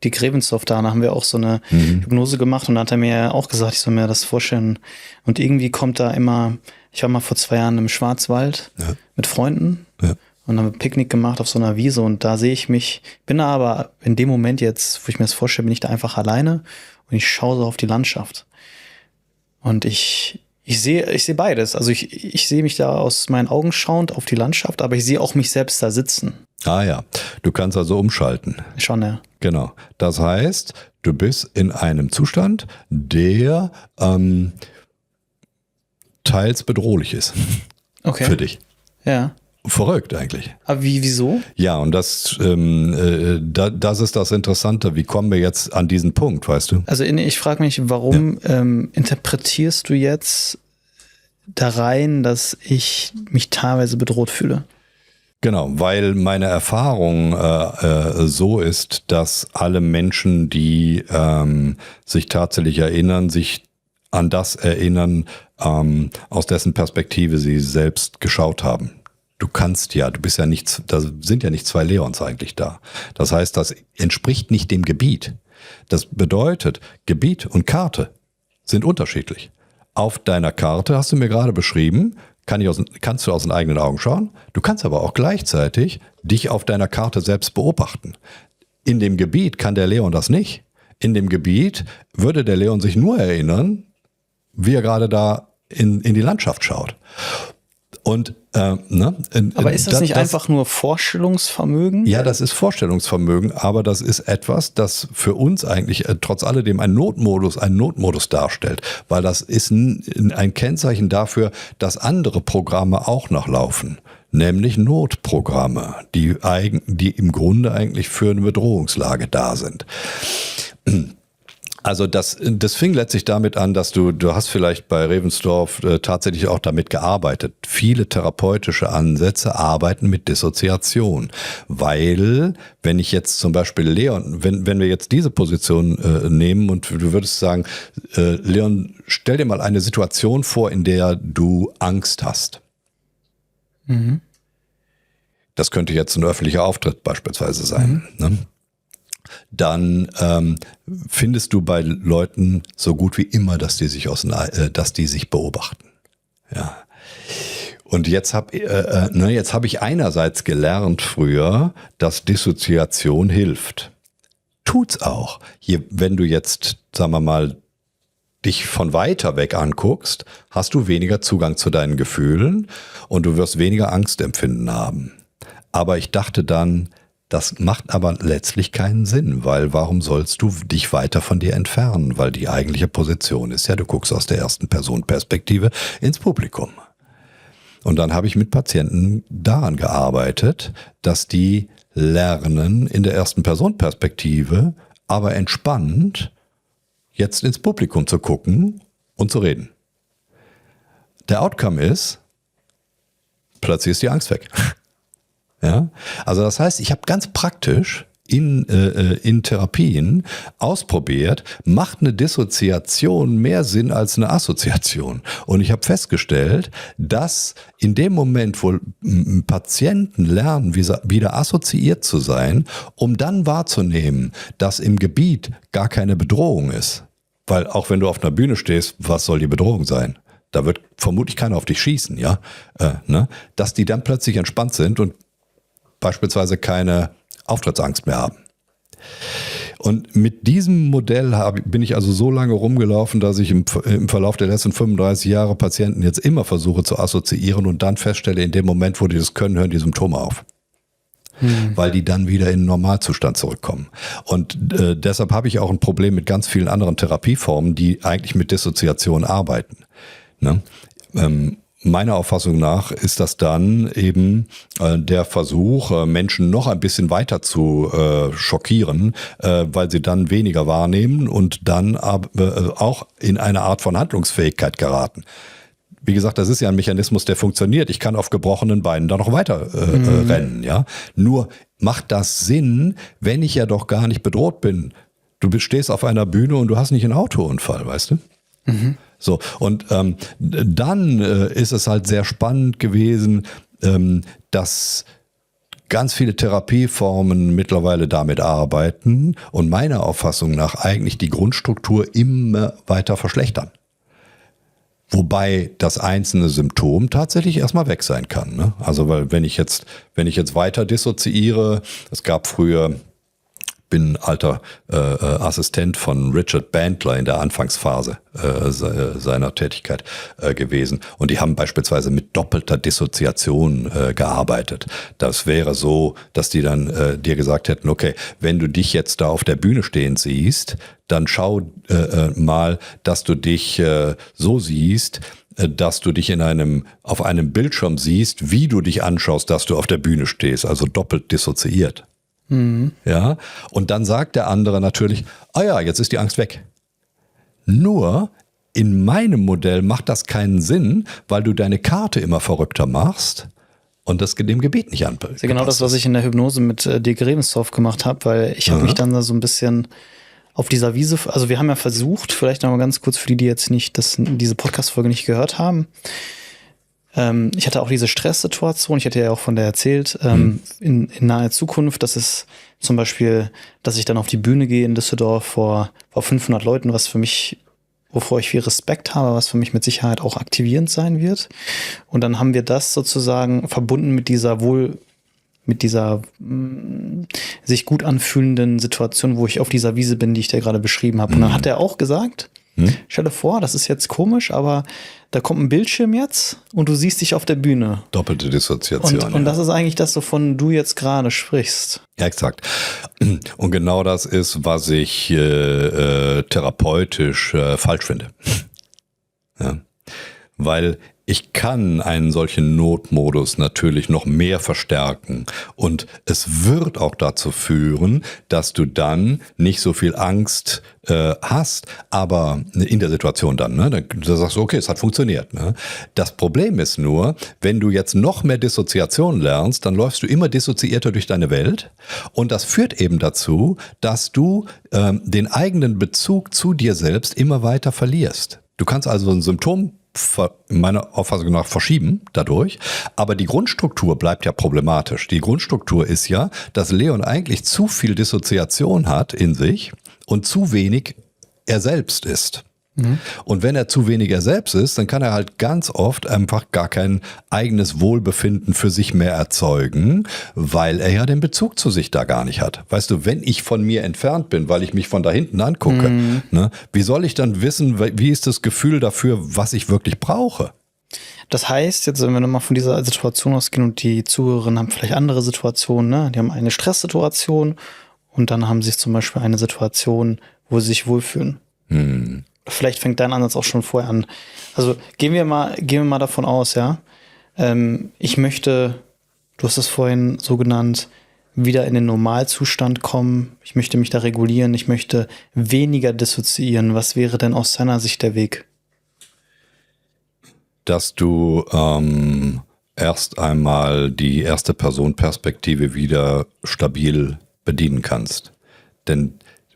[SPEAKER 2] Dick Revensdorf da, haben wir auch so eine Hypnose gemacht und da hat er mir auch gesagt, ich soll mir das vorstellen. Und irgendwie kommt da immer, ich war mal vor 2 Jahren im Schwarzwald mit Freunden. Ja. Und haben ein Picknick gemacht auf so einer Wiese und da sehe ich mich, bin da aber in dem Moment jetzt, wo ich mir das vorstelle, bin ich da einfach alleine und ich schaue so auf die Landschaft. Und ich sehe beides. Also ich sehe mich da aus meinen Augen schauend auf die Landschaft, aber ich sehe auch mich selbst da sitzen.
[SPEAKER 1] Ah ja, du kannst also umschalten.
[SPEAKER 2] Schon, ja.
[SPEAKER 1] Genau. Das heißt, du bist in einem Zustand, der teils bedrohlich ist.
[SPEAKER 2] Okay.
[SPEAKER 1] Für dich.
[SPEAKER 2] Ja.
[SPEAKER 1] Verrückt eigentlich.
[SPEAKER 2] Aber wieso?
[SPEAKER 1] Ja, und das ist das Interessante. Wie kommen wir jetzt an diesen Punkt, weißt du?
[SPEAKER 2] Also ich frage mich, warum interpretierst du jetzt da rein, dass ich mich teilweise bedroht fühle?
[SPEAKER 1] Genau, weil meine Erfahrung so ist, dass alle Menschen, die sich tatsächlich erinnern, sich an das erinnern, aus dessen Perspektive sie selbst geschaut haben. Du bist ja nicht, da sind ja nicht 2 Leons eigentlich da. Das heißt, das entspricht nicht dem Gebiet. Das bedeutet, Gebiet und Karte sind unterschiedlich. auf deiner Karte, hast du mir gerade beschrieben, kannst du aus den eigenen Augen schauen. Du kannst aber auch gleichzeitig dich auf deiner Karte selbst beobachten. In dem Gebiet kann der Leon das nicht. In dem Gebiet würde der Leon sich nur erinnern, wie er gerade da in die Landschaft schaut. Und
[SPEAKER 2] aber ist das nicht einfach nur Vorstellungsvermögen?
[SPEAKER 1] Ja, das ist Vorstellungsvermögen, aber das ist etwas, das für uns eigentlich trotz alledem einen Notmodus darstellt, weil das ist ein Kennzeichen dafür, dass andere Programme auch noch laufen, nämlich Notprogramme, die im Grunde eigentlich für eine Bedrohungslage da sind. Also das fing letztlich damit an, dass du hast vielleicht bei Ravensdorf tatsächlich auch damit gearbeitet. Viele therapeutische Ansätze arbeiten mit Dissoziation, weil wenn ich jetzt zum Beispiel Leon, wenn wir jetzt diese Position nehmen und du würdest sagen, Leon, stell dir mal eine Situation vor, in der du Angst hast. Mhm. Das könnte jetzt ein öffentlicher Auftritt beispielsweise sein, ne? Dann findest du bei Leuten so gut wie immer, dass die sich beobachten. Ja. Und jetzt habe ich einerseits gelernt früher, dass Dissoziation hilft. Tut's auch. Wenn du jetzt, sagen wir mal, dich von weiter weg anguckst, hast du weniger Zugang zu deinen Gefühlen und du wirst weniger Angstempfinden haben. Aber ich dachte dann, das macht aber letztlich keinen Sinn, weil warum sollst du dich weiter von dir entfernen? Weil die eigentliche Position ist ja, du guckst aus der ersten Person Perspektive ins Publikum. Und dann habe ich mit Patienten daran gearbeitet, dass die lernen in der ersten Person Perspektive, aber entspannt jetzt ins Publikum zu gucken und zu reden. Der Outcome ist, plötzlich ist die Angst weg. Ja, also das heißt, ich habe ganz praktisch in Therapien ausprobiert, macht eine Dissoziation mehr Sinn als eine Assoziation. Und ich habe festgestellt, dass in dem Moment, wo Patienten lernen, wieder assoziiert zu sein, um dann wahrzunehmen, dass im Gebiet gar keine Bedrohung ist. Weil auch wenn du auf einer Bühne stehst, was soll die Bedrohung sein? Da wird vermutlich keiner auf dich schießen, ja, dass die dann plötzlich entspannt sind und beispielsweise keine Auftrittsangst mehr haben. Und mit diesem Modell bin ich also so lange rumgelaufen, dass ich im Verlauf der letzten 35 Jahre Patienten jetzt immer versuche zu assoziieren und dann feststelle, in dem Moment, wo die das können, hören die Symptome auf. Weil die dann wieder in den Normalzustand zurückkommen. Und deshalb habe ich auch ein Problem mit ganz vielen anderen Therapieformen, die eigentlich mit Dissoziation arbeiten. Ne? Meiner Auffassung nach ist das dann eben der Versuch, Menschen noch ein bisschen weiter zu schockieren, weil sie dann weniger wahrnehmen und dann auch in eine Art von Handlungsfähigkeit geraten. Wie gesagt, das ist ja ein Mechanismus, der funktioniert. Ich kann auf gebrochenen Beinen da noch weiter rennen. Ja? Nur macht das Sinn, wenn ich ja doch gar nicht bedroht bin. Du stehst auf einer Bühne und du hast nicht einen Autounfall, weißt du? Mhm. So, und dann ist es halt sehr spannend gewesen, dass ganz viele Therapieformen mittlerweile damit arbeiten und meiner Auffassung nach eigentlich die Grundstruktur immer weiter verschlechtern. Wobei das einzelne Symptom tatsächlich erstmal weg sein kann. Ne? Also weil wenn ich jetzt weiter dissoziiere, es gab früher, bin alter Assistent von Richard Bandler in der Anfangsphase seiner Tätigkeit gewesen. Und die haben beispielsweise mit doppelter Dissoziation gearbeitet. Das wäre so, dass die dann dir gesagt hätten, okay, wenn du dich jetzt da auf der Bühne stehen siehst, dann schau mal, dass du dich so siehst, dass du dich auf einem Bildschirm siehst, wie du dich anschaust, dass du auf der Bühne stehst, also doppelt dissoziiert. Ja, und dann sagt der andere natürlich, ja, jetzt ist die Angst weg. Nur in meinem Modell macht das keinen Sinn, weil du deine Karte immer verrückter machst und das dem Gebiet nicht anpasst.
[SPEAKER 2] Das ist genau das, was ich in der Hypnose mit Dirk Ravensdorf gemacht habe, weil ich habe mich dann da so ein bisschen auf dieser Wiese, also wir haben ja versucht, vielleicht noch mal ganz kurz für die jetzt nicht diese Podcast-Folge nicht gehört haben, ich hatte auch diese Stresssituation, ich hatte ja auch von der erzählt, in naher Zukunft, das ist zum Beispiel, dass ich dann auf die Bühne gehe in Düsseldorf vor 500 Leuten, was für mich wovor ich viel Respekt habe, was für mich mit Sicherheit auch aktivierend sein wird. Und dann haben wir das sozusagen verbunden mit dieser sich gut anfühlenden Situation, wo ich auf dieser Wiese bin, die ich dir gerade beschrieben habe. Und dann hat er auch gesagt, stell dir vor, das ist jetzt komisch, aber da kommt ein Bildschirm jetzt und du siehst dich auf der Bühne.
[SPEAKER 1] Doppelte Dissoziation.
[SPEAKER 2] Und das ist eigentlich das, wovon du jetzt gerade sprichst.
[SPEAKER 1] Ja, exakt. Und genau das ist, was ich therapeutisch falsch finde. Ja. Weil ich kann einen solchen Notmodus natürlich noch mehr verstärken und es wird auch dazu führen, dass du dann nicht so viel Angst hast, aber in der Situation dann, ne? Da sagst du, okay, es hat funktioniert. Ne? Das Problem ist nur, wenn du jetzt noch mehr Dissoziation lernst, dann läufst du immer dissoziierter durch deine Welt und das führt eben dazu, dass du den eigenen Bezug zu dir selbst immer weiter verlierst. Du kannst also ein Symptom meiner Auffassung nach verschieben dadurch, aber die Grundstruktur bleibt ja problematisch. Die Grundstruktur ist ja, dass Leon eigentlich zu viel Dissoziation hat in sich und zu wenig er selbst ist. Und wenn er zu wenig er selbst ist, dann kann er halt ganz oft einfach gar kein eigenes Wohlbefinden für sich mehr erzeugen, weil er ja den Bezug zu sich da gar nicht hat. Weißt du, wenn ich von mir entfernt bin, weil ich mich von da hinten angucke, ne, wie soll ich dann wissen, wie ist das Gefühl dafür, was ich wirklich brauche?
[SPEAKER 2] Das heißt, jetzt, wenn wir nochmal von dieser Situation ausgehen und die Zuhörerinnen haben vielleicht andere Situationen, ne? Die haben eine Stresssituation und dann haben sie zum Beispiel eine Situation, wo sie sich wohlfühlen. Vielleicht fängt dein Ansatz auch schon vorher an. Also gehen wir mal davon aus, ja. Ich möchte, du hast es vorhin so genannt, wieder in den Normalzustand kommen. Ich möchte mich da regulieren. Ich möchte weniger dissoziieren. Was wäre denn aus deiner Sicht der Weg?
[SPEAKER 1] Dass du erst einmal die erste Person-Perspektive wieder stabil bedienen kannst. Denn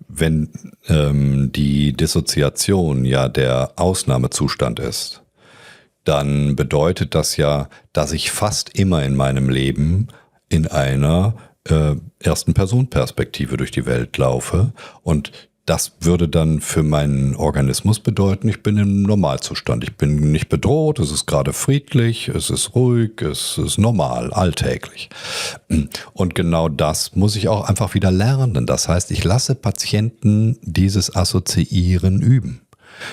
[SPEAKER 1] wenn die Dissoziation ja der Ausnahmezustand ist, dann bedeutet das ja, dass ich fast immer in meinem Leben in einer ersten Person-Perspektive durch die Welt laufe und das würde dann für meinen Organismus bedeuten, ich bin im Normalzustand. Ich bin nicht bedroht, es ist gerade friedlich, es ist ruhig, es ist normal, alltäglich. Und genau das muss ich auch einfach wieder lernen. Das heißt, ich lasse Patienten dieses Assoziieren üben.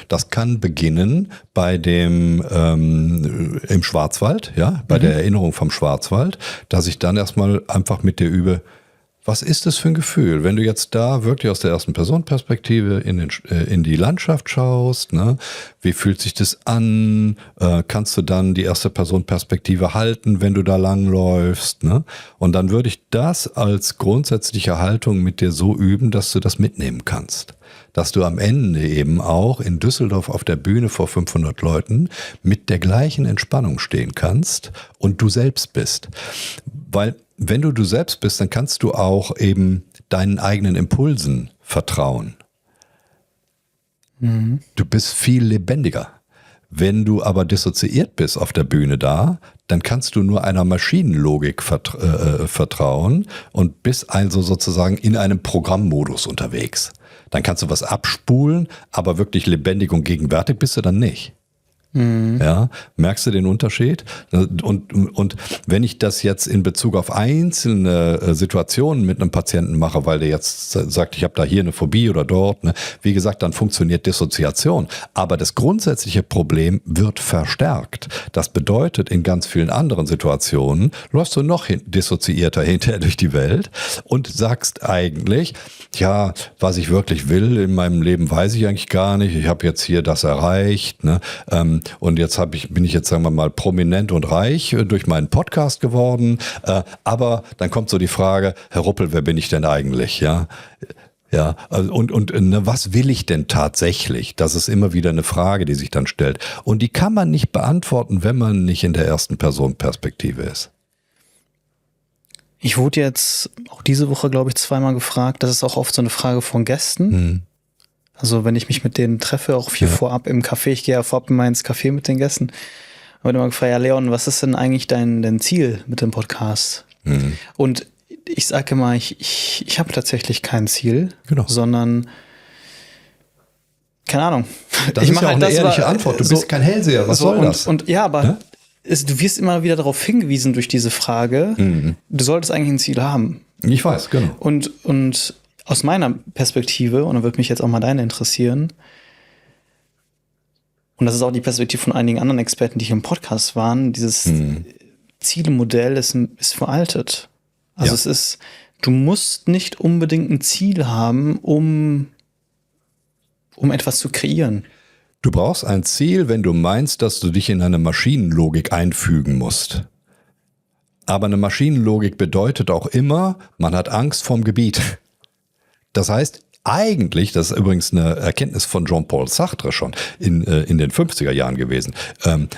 [SPEAKER 1] Das kann beginnen bei dem im Schwarzwald, ja, bei der Erinnerung vom Schwarzwald, dass ich dann erstmal einfach mit dir übe, was ist das für ein Gefühl, wenn du jetzt da wirklich aus der ersten Personenperspektive in die Landschaft schaust, ne? Wie fühlt sich das an? Kannst du dann die erste Personenperspektive halten, wenn du da langläufst? Ne? Und dann würde ich das als grundsätzliche Haltung mit dir so üben, dass du das mitnehmen kannst. Dass du am Ende eben auch in Düsseldorf auf der Bühne vor 500 Leuten mit der gleichen Entspannung stehen kannst und du selbst bist. Weil wenn du selbst bist, dann kannst du auch eben deinen eigenen Impulsen vertrauen. Du bist viel lebendiger. Wenn du aber dissoziiert bist auf der Bühne da, dann kannst du nur einer Maschinenlogik vertrauen und bist also sozusagen in einem Programmmodus unterwegs. Dann kannst du was abspulen, aber wirklich lebendig und gegenwärtig bist du dann nicht. Ja, merkst du den Unterschied? Und wenn ich das jetzt in Bezug auf einzelne Situationen mit einem Patienten mache, weil der jetzt sagt, ich habe da hier eine Phobie oder dort, ne, wie gesagt, dann funktioniert Dissoziation. Aber das grundsätzliche Problem wird verstärkt. Das bedeutet, in ganz vielen anderen Situationen läufst du noch dissoziierter hinterher durch die Welt und sagst eigentlich, ja, was ich wirklich will in meinem Leben, weiß ich eigentlich gar nicht. Ich habe jetzt hier das erreicht, ne? Und jetzt bin ich jetzt, sagen wir mal, prominent und reich durch meinen Podcast geworden. Aber dann kommt so die Frage, Herr Ruppel, wer bin ich denn eigentlich? Ja, ja. Und was will ich denn tatsächlich? Das ist immer wieder eine Frage, die sich dann stellt. Und die kann man nicht beantworten, wenn man nicht in der ersten Person-Perspektive ist.
[SPEAKER 2] Ich wurde jetzt auch diese Woche, glaube ich, zweimal gefragt. Das ist auch oft so eine Frage von Gästen. Also wenn ich mich mit denen treffe, auch viel vorab im Café, ich gehe ja vorab immer ins Café mit den Gästen, wird immer gefragt, ja Leon, was ist denn eigentlich dein Ziel mit dem Podcast? Und ich sage immer, ich habe tatsächlich kein Ziel, sondern keine Ahnung.
[SPEAKER 1] Das ist ja auch eine ehrliche Antwort. Du bist kein Hellseher. Was soll das?
[SPEAKER 2] Und ja, aber du wirst immer wieder darauf hingewiesen durch diese Frage, du solltest eigentlich ein Ziel haben.
[SPEAKER 1] Ich weiß, genau.
[SPEAKER 2] Und aus meiner Perspektive, und da würde mich jetzt auch mal deine interessieren, und das ist auch die Perspektive von einigen anderen Experten, die hier im Podcast waren, dieses Zielmodell ist veraltet. Also es ist, du musst nicht unbedingt ein Ziel haben, um etwas zu kreieren.
[SPEAKER 1] Du brauchst ein Ziel, wenn du meinst, dass du dich in eine Maschinenlogik einfügen musst. Aber eine Maschinenlogik bedeutet auch immer, man hat Angst vorm Gebiet. Das heißt, eigentlich, das ist übrigens eine Erkenntnis von Jean-Paul Sartre schon in den 50er Jahren gewesen,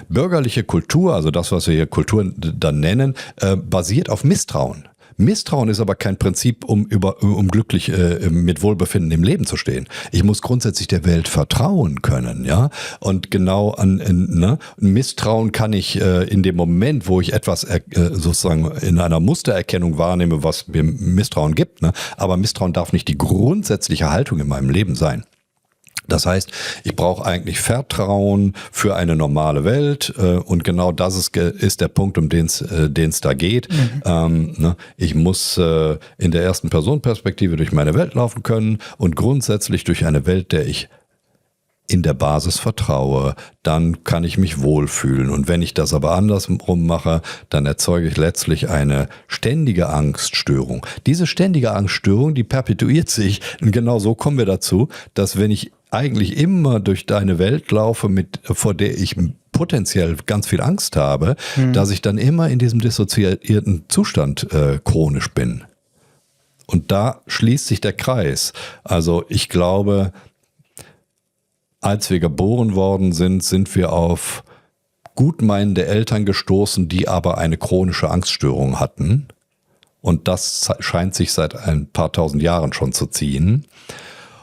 [SPEAKER 1] bürgerliche Kultur, also das, was wir hier Kultur dann nennen, basiert auf Misstrauen. Misstrauen ist aber kein Prinzip, um glücklich mit Wohlbefinden im Leben zu stehen. Ich muss grundsätzlich der Welt vertrauen können, ja. Und genau an Misstrauen kann ich in dem Moment, wo ich etwas sozusagen in einer Mustererkennung wahrnehme, was mir Misstrauen gibt, ne? Aber Misstrauen darf nicht die grundsätzliche Haltung in meinem Leben sein. Das heißt, ich brauche eigentlich Vertrauen für eine normale Welt und genau das ist der Punkt, um den es da geht. Ich muss in der ersten Personenperspektive durch meine Welt laufen können und grundsätzlich durch eine Welt, der ich in der Basis vertraue, dann kann ich mich wohlfühlen. Und wenn ich das aber andersrum mache, dann erzeuge ich letztlich eine ständige Angststörung. Diese ständige Angststörung, die perpetuiert sich. Und genau so kommen wir dazu, dass wenn ich eigentlich immer durch deine Welt laufe, vor der ich potenziell ganz viel Angst habe, dass ich dann immer in diesem dissoziierten Zustand chronisch bin. Und da schließt sich der Kreis. Also ich glaube, als wir geboren worden sind wir auf gutmeinende Eltern gestoßen, die aber eine chronische Angststörung hatten. Und das scheint sich seit ein paar tausend Jahren schon zu ziehen.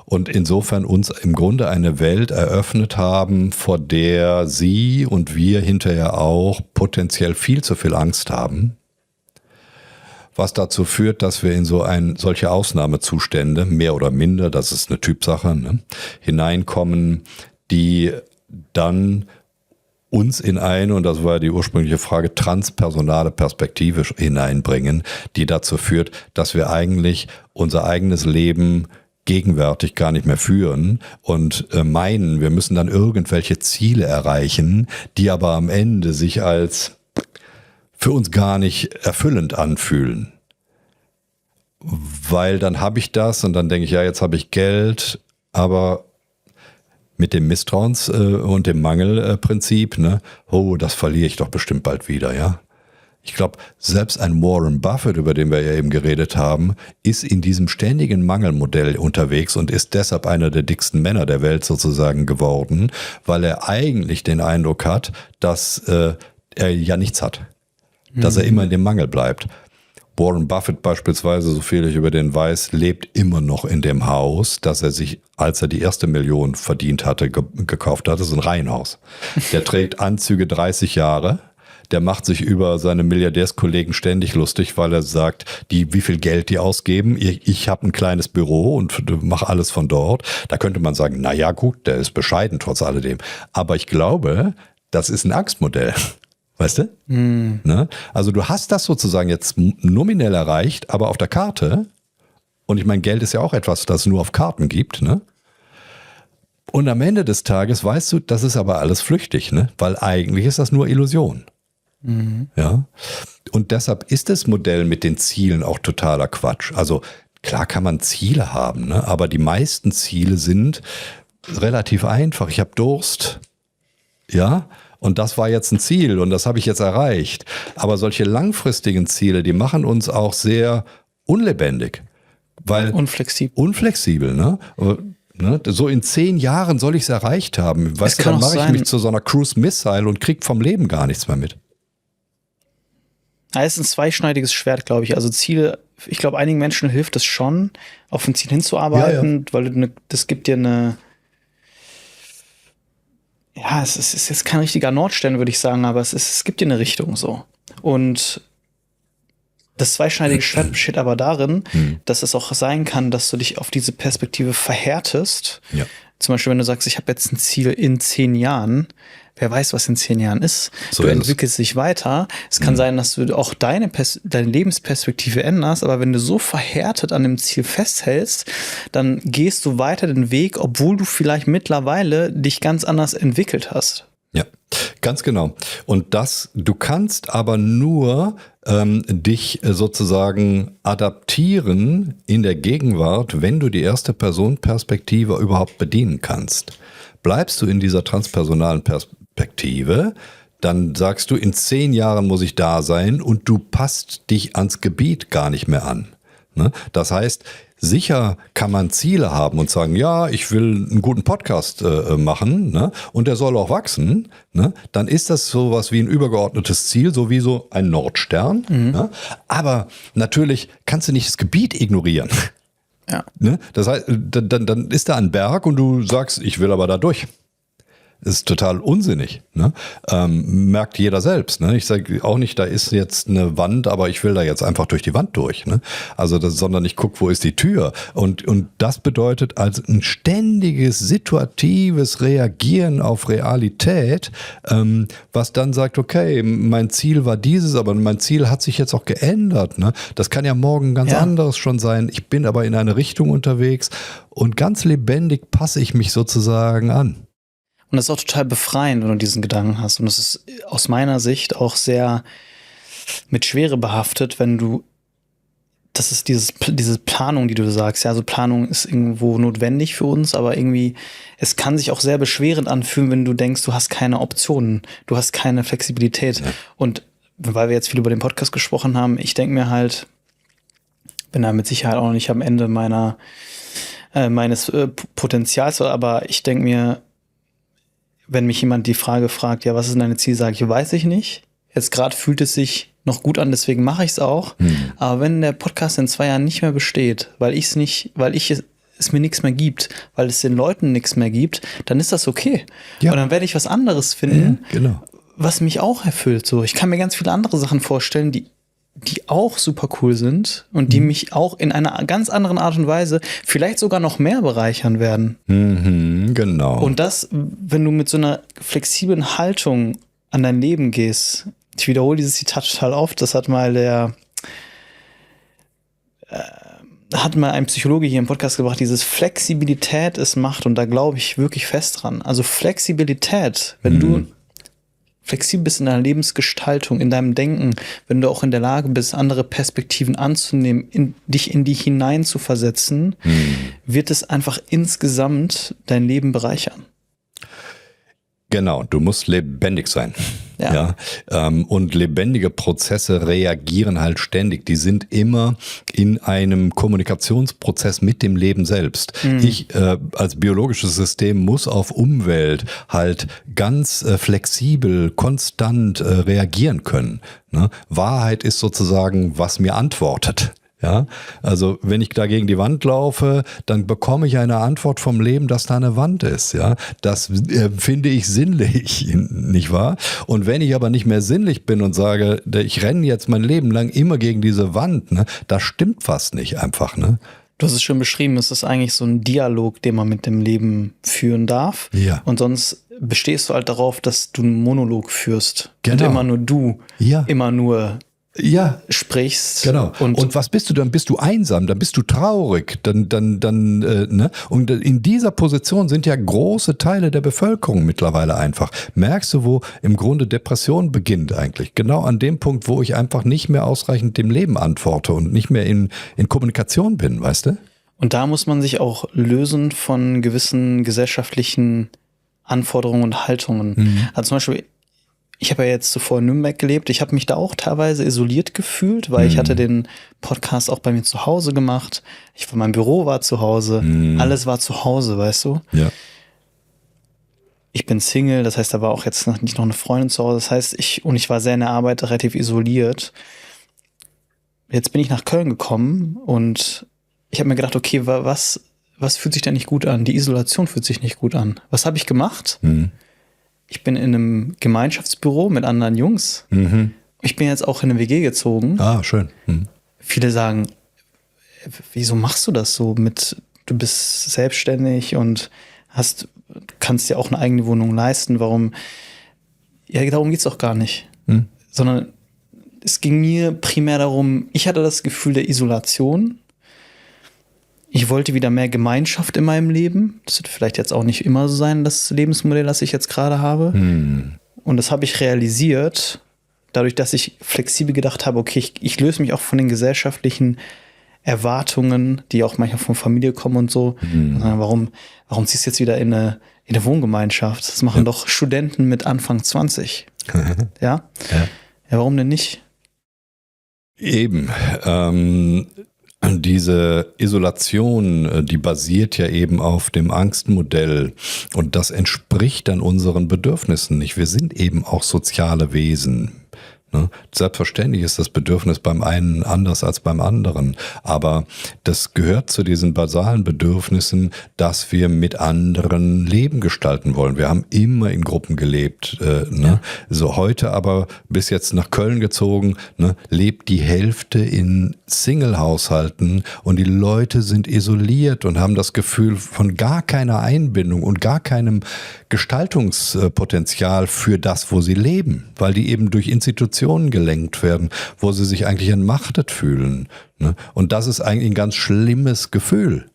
[SPEAKER 1] Und insofern uns im Grunde eine Welt eröffnet haben, vor der sie und wir hinterher auch potenziell viel zu viel Angst haben. Was dazu führt, dass wir in solche Ausnahmezustände, mehr oder minder, das ist eine Typsache, ne, hineinkommen, die dann uns in eine, und das war die ursprüngliche Frage, transpersonale Perspektive hineinbringen, die dazu führt, dass wir eigentlich unser eigenes Leben gegenwärtig gar nicht mehr führen und meinen, wir müssen dann irgendwelche Ziele erreichen, die aber am Ende sich als für uns gar nicht erfüllend anfühlen. Weil dann habe ich das und dann denke ich, ja, jetzt habe ich Geld, aber mit dem Misstrauens- und dem Mangelprinzip, ne, oh, das verliere ich doch bestimmt bald wieder, ja. Ich glaube, selbst ein Warren Buffett, über den wir ja eben geredet haben, ist in diesem ständigen Mangelmodell unterwegs und ist deshalb einer der dicksten Männer der Welt sozusagen geworden, weil er eigentlich den Eindruck hat, dass er ja nichts hat. Dass er immer in dem Mangel bleibt. Warren Buffett beispielsweise, so viel ich über den weiß, lebt immer noch in dem Haus, das er sich, als er die erste Million verdient hatte, gekauft hat. Das ist ein Reihenhaus. Der trägt Anzüge 30 Jahre. Der macht sich über seine Milliardärskollegen ständig lustig, weil er sagt, wie viel Geld die ausgeben. Ich habe ein kleines Büro und mache alles von dort. Da könnte man sagen, na ja, gut, der ist bescheiden trotz alledem. Aber ich glaube, das ist ein Angstmodell. Weißt du? Ne? Also du hast das sozusagen jetzt nominell erreicht, aber auf der Karte. Und ich meine, Geld ist ja auch etwas, das es nur auf Karten gibt. Ne? Und am Ende des Tages weißt du, das ist aber alles flüchtig, ne? Weil eigentlich ist das nur Illusion. Ja. Und deshalb ist das Modell mit den Zielen auch totaler Quatsch. Also klar kann man Ziele haben, ne? Aber die meisten Ziele sind relativ einfach. Ich habe Durst, ja, und das war jetzt ein Ziel und das habe ich jetzt erreicht. Aber solche langfristigen Ziele, die machen uns auch sehr unlebendig, weil unflexibel, ne? So in 10 Jahren soll ich es erreicht haben. Weißt du, dann mache ich mich zu so einer Cruise Missile und krieg vom Leben gar nichts mehr mit.
[SPEAKER 2] Es ist ein zweischneidiges Schwert, glaube ich. Also Ziele, ich glaube, einigen Menschen hilft es schon, auf ein Ziel hinzuarbeiten, weil das gibt dir eine, ja, es ist jetzt kein richtiger Nordstern, würde ich sagen, aber es gibt dir eine Richtung so. Und das zweischneidige Schwert besteht aber darin, dass es auch sein kann, dass du dich auf diese Perspektive verhärtest. Ja. zum Beispiel, wenn du sagst, ich habe jetzt ein Ziel in 10 Jahren, wer weiß, was in 10 Jahren ist.
[SPEAKER 1] So
[SPEAKER 2] du
[SPEAKER 1] ist es.
[SPEAKER 2] entwickelst dich weiter. Es kann sein, dass du auch deine Lebensperspektive änderst, aber wenn du so verhärtet an dem Ziel festhältst, dann gehst du weiter den Weg, obwohl du vielleicht mittlerweile dich ganz anders entwickelt hast.
[SPEAKER 1] Ja, ganz genau. Und du kannst aber nur dich sozusagen adaptieren in der Gegenwart, wenn du die erste Person-Perspektive überhaupt bedienen kannst. Bleibst du in dieser transpersonalen Perspektive, dann sagst du, in 10 Jahren muss ich da sein und du passt dich ans Gebiet gar nicht mehr an. Ne? Das heißt, sicher kann man Ziele haben und sagen, ja, ich will einen guten Podcast machen, ne? Und der soll auch wachsen. Ne? Dann ist das sowas wie ein übergeordnetes Ziel, so wie so ein Nordstern. Ne? Aber natürlich kannst du nicht das Gebiet ignorieren.
[SPEAKER 2] Ja.
[SPEAKER 1] Ne? Das heißt, dann ist da ein Berg und du sagst, ich will aber da durch. Das ist total unsinnig. Ne? Merkt jeder selbst. Ne? Ich sage auch nicht, da ist jetzt eine Wand, aber ich will da jetzt einfach durch die Wand durch. Ne? Also sondern ich gucke, wo ist die Tür. Und das bedeutet also ein ständiges, situatives Reagieren auf Realität, was dann sagt, okay, mein Ziel war dieses, aber mein Ziel hat sich jetzt auch geändert. Ne? Das kann ja morgen ganz anderes schon sein. Ich bin aber in eine Richtung unterwegs und ganz lebendig passe ich mich sozusagen an.
[SPEAKER 2] Und das ist auch total befreiend, wenn du diesen Gedanken hast. Und das ist aus meiner Sicht auch sehr mit Schwere behaftet, wenn du, das ist diese Planung, die du sagst. Ja, also Planung ist irgendwo notwendig für uns, aber irgendwie, es kann sich auch sehr beschwerend anfühlen, wenn du denkst, du hast keine Optionen, du hast keine Flexibilität. Ja. Und weil wir jetzt viel über den Podcast gesprochen haben, ich denke mir halt, bin da mit Sicherheit auch noch nicht am Ende meines Potenzials, aber ich denke mir, wenn mich jemand die Frage fragt, ja, was ist denn deine Ziel, sage ich, weiß ich nicht. Jetzt gerade fühlt es sich noch gut an, deswegen mache ich es auch. Aber wenn der Podcast in 2 Jahren nicht mehr besteht, weil es mir nichts mehr gibt, weil es den Leuten nichts mehr gibt, dann ist das okay. Ja. Und dann werde ich was anderes finden, was mich auch erfüllt. So, ich kann mir ganz viele andere Sachen vorstellen, die auch super cool sind und die mich auch in einer ganz anderen Art und Weise vielleicht sogar noch mehr bereichern werden.
[SPEAKER 1] Genau.
[SPEAKER 2] Und das, wenn du mit so einer flexiblen Haltung an dein Leben gehst, ich wiederhole dieses Zitat total oft, das hat mal ein Psychologe hier im Podcast gebracht, dieses Flexibilität ist Macht, und da glaube ich wirklich fest dran. Also Flexibilität, wenn du flexibel bist in deiner Lebensgestaltung, in deinem Denken, wenn du auch in der Lage bist, andere Perspektiven anzunehmen, dich in die hinein zu versetzen, wird es einfach insgesamt dein Leben bereichern.
[SPEAKER 1] Genau, du musst lebendig sein. Ja. Und lebendige Prozesse reagieren halt ständig. Die sind immer in einem Kommunikationsprozess mit dem Leben selbst. Ich als biologisches System muss auf Umwelt halt ganz flexibel, konstant reagieren können. Ne? Wahrheit ist sozusagen, was mir antwortet. Ja, also wenn ich da gegen die Wand laufe, dann bekomme ich eine Antwort vom Leben, dass da eine Wand ist. Ja, das finde ich sinnlich, nicht wahr? Und wenn ich aber nicht mehr sinnlich bin und sage, ich renne jetzt mein Leben lang immer gegen diese Wand, ne, das stimmt fast nicht einfach, ne?
[SPEAKER 2] Du hast es schon beschrieben, es ist eigentlich so ein Dialog, den man mit dem Leben führen darf. Ja. Und sonst bestehst du halt darauf, dass du einen Monolog führst. Genau. Und immer nur du, immer nur sprichst.
[SPEAKER 1] Genau. Und was bist du dann? Bist du einsam? Dann bist du traurig. Ne? Und in dieser Position sind ja große Teile der Bevölkerung mittlerweile einfach. Merkst du, wo im Grunde Depression beginnt eigentlich? Genau an dem Punkt, wo ich einfach nicht mehr ausreichend dem Leben antworte und nicht mehr in Kommunikation bin, weißt du?
[SPEAKER 2] Und da muss man sich auch lösen von gewissen gesellschaftlichen Anforderungen und Haltungen. Also zum Beispiel, ich habe ja jetzt zuvor in Nürnberg gelebt. Ich habe mich da auch teilweise isoliert gefühlt, weil ich hatte den Podcast auch bei mir zu Hause gemacht. Mein Büro war zu Hause. Alles war zu Hause, weißt du?
[SPEAKER 1] Ja.
[SPEAKER 2] Ich bin Single, das heißt, da war auch jetzt nicht noch eine Freundin zu Hause. Das heißt, ich war sehr in der Arbeit relativ isoliert. Jetzt bin ich nach Köln gekommen und ich habe mir gedacht, okay, was fühlt sich denn nicht gut an? Die Isolation fühlt sich nicht gut an. Was habe ich gemacht? Ich bin in einem Gemeinschaftsbüro mit anderen Jungs. Ich bin jetzt auch in eine WG gezogen.
[SPEAKER 1] Ah, schön.
[SPEAKER 2] Viele sagen, wieso machst du das so du bist selbstständig und kannst dir auch eine eigene Wohnung leisten. Warum? Ja, darum geht es auch gar nicht. Sondern es ging mir primär darum, ich hatte das Gefühl der Isolation. Ich wollte wieder mehr Gemeinschaft in meinem Leben. Das wird vielleicht jetzt auch nicht immer so sein, das Lebensmodell, das ich jetzt gerade habe. Und das habe ich realisiert, dadurch, dass ich flexibel gedacht habe, okay, ich löse mich auch von den gesellschaftlichen Erwartungen, die auch manchmal von Familie kommen und so. Warum ziehst du jetzt wieder in eine Wohngemeinschaft? Das machen doch Studenten mit Anfang 20. Ja, warum denn nicht?
[SPEAKER 1] Eben. Diese Isolation, die basiert ja eben auf dem Angstmodell und das entspricht dann unseren Bedürfnissen nicht. Wir sind eben auch soziale Wesen. Ne? Selbstverständlich ist das Bedürfnis beim einen anders als beim anderen, aber das gehört zu diesen basalen Bedürfnissen, dass wir mit anderen Leben gestalten wollen. Wir haben immer in Gruppen gelebt. Ne? So heute aber bis jetzt nach Köln gezogen, ne, lebt die Hälfte in Single-Haushalten und die Leute sind isoliert und haben das Gefühl von gar keiner Einbindung und gar keinem Gestaltungspotenzial für das, wo sie leben, weil die eben durch Institutionen gelenkt werden, wo sie sich eigentlich entmachtet fühlen. Ne? Und das ist eigentlich ein ganz schlimmes Gefühl.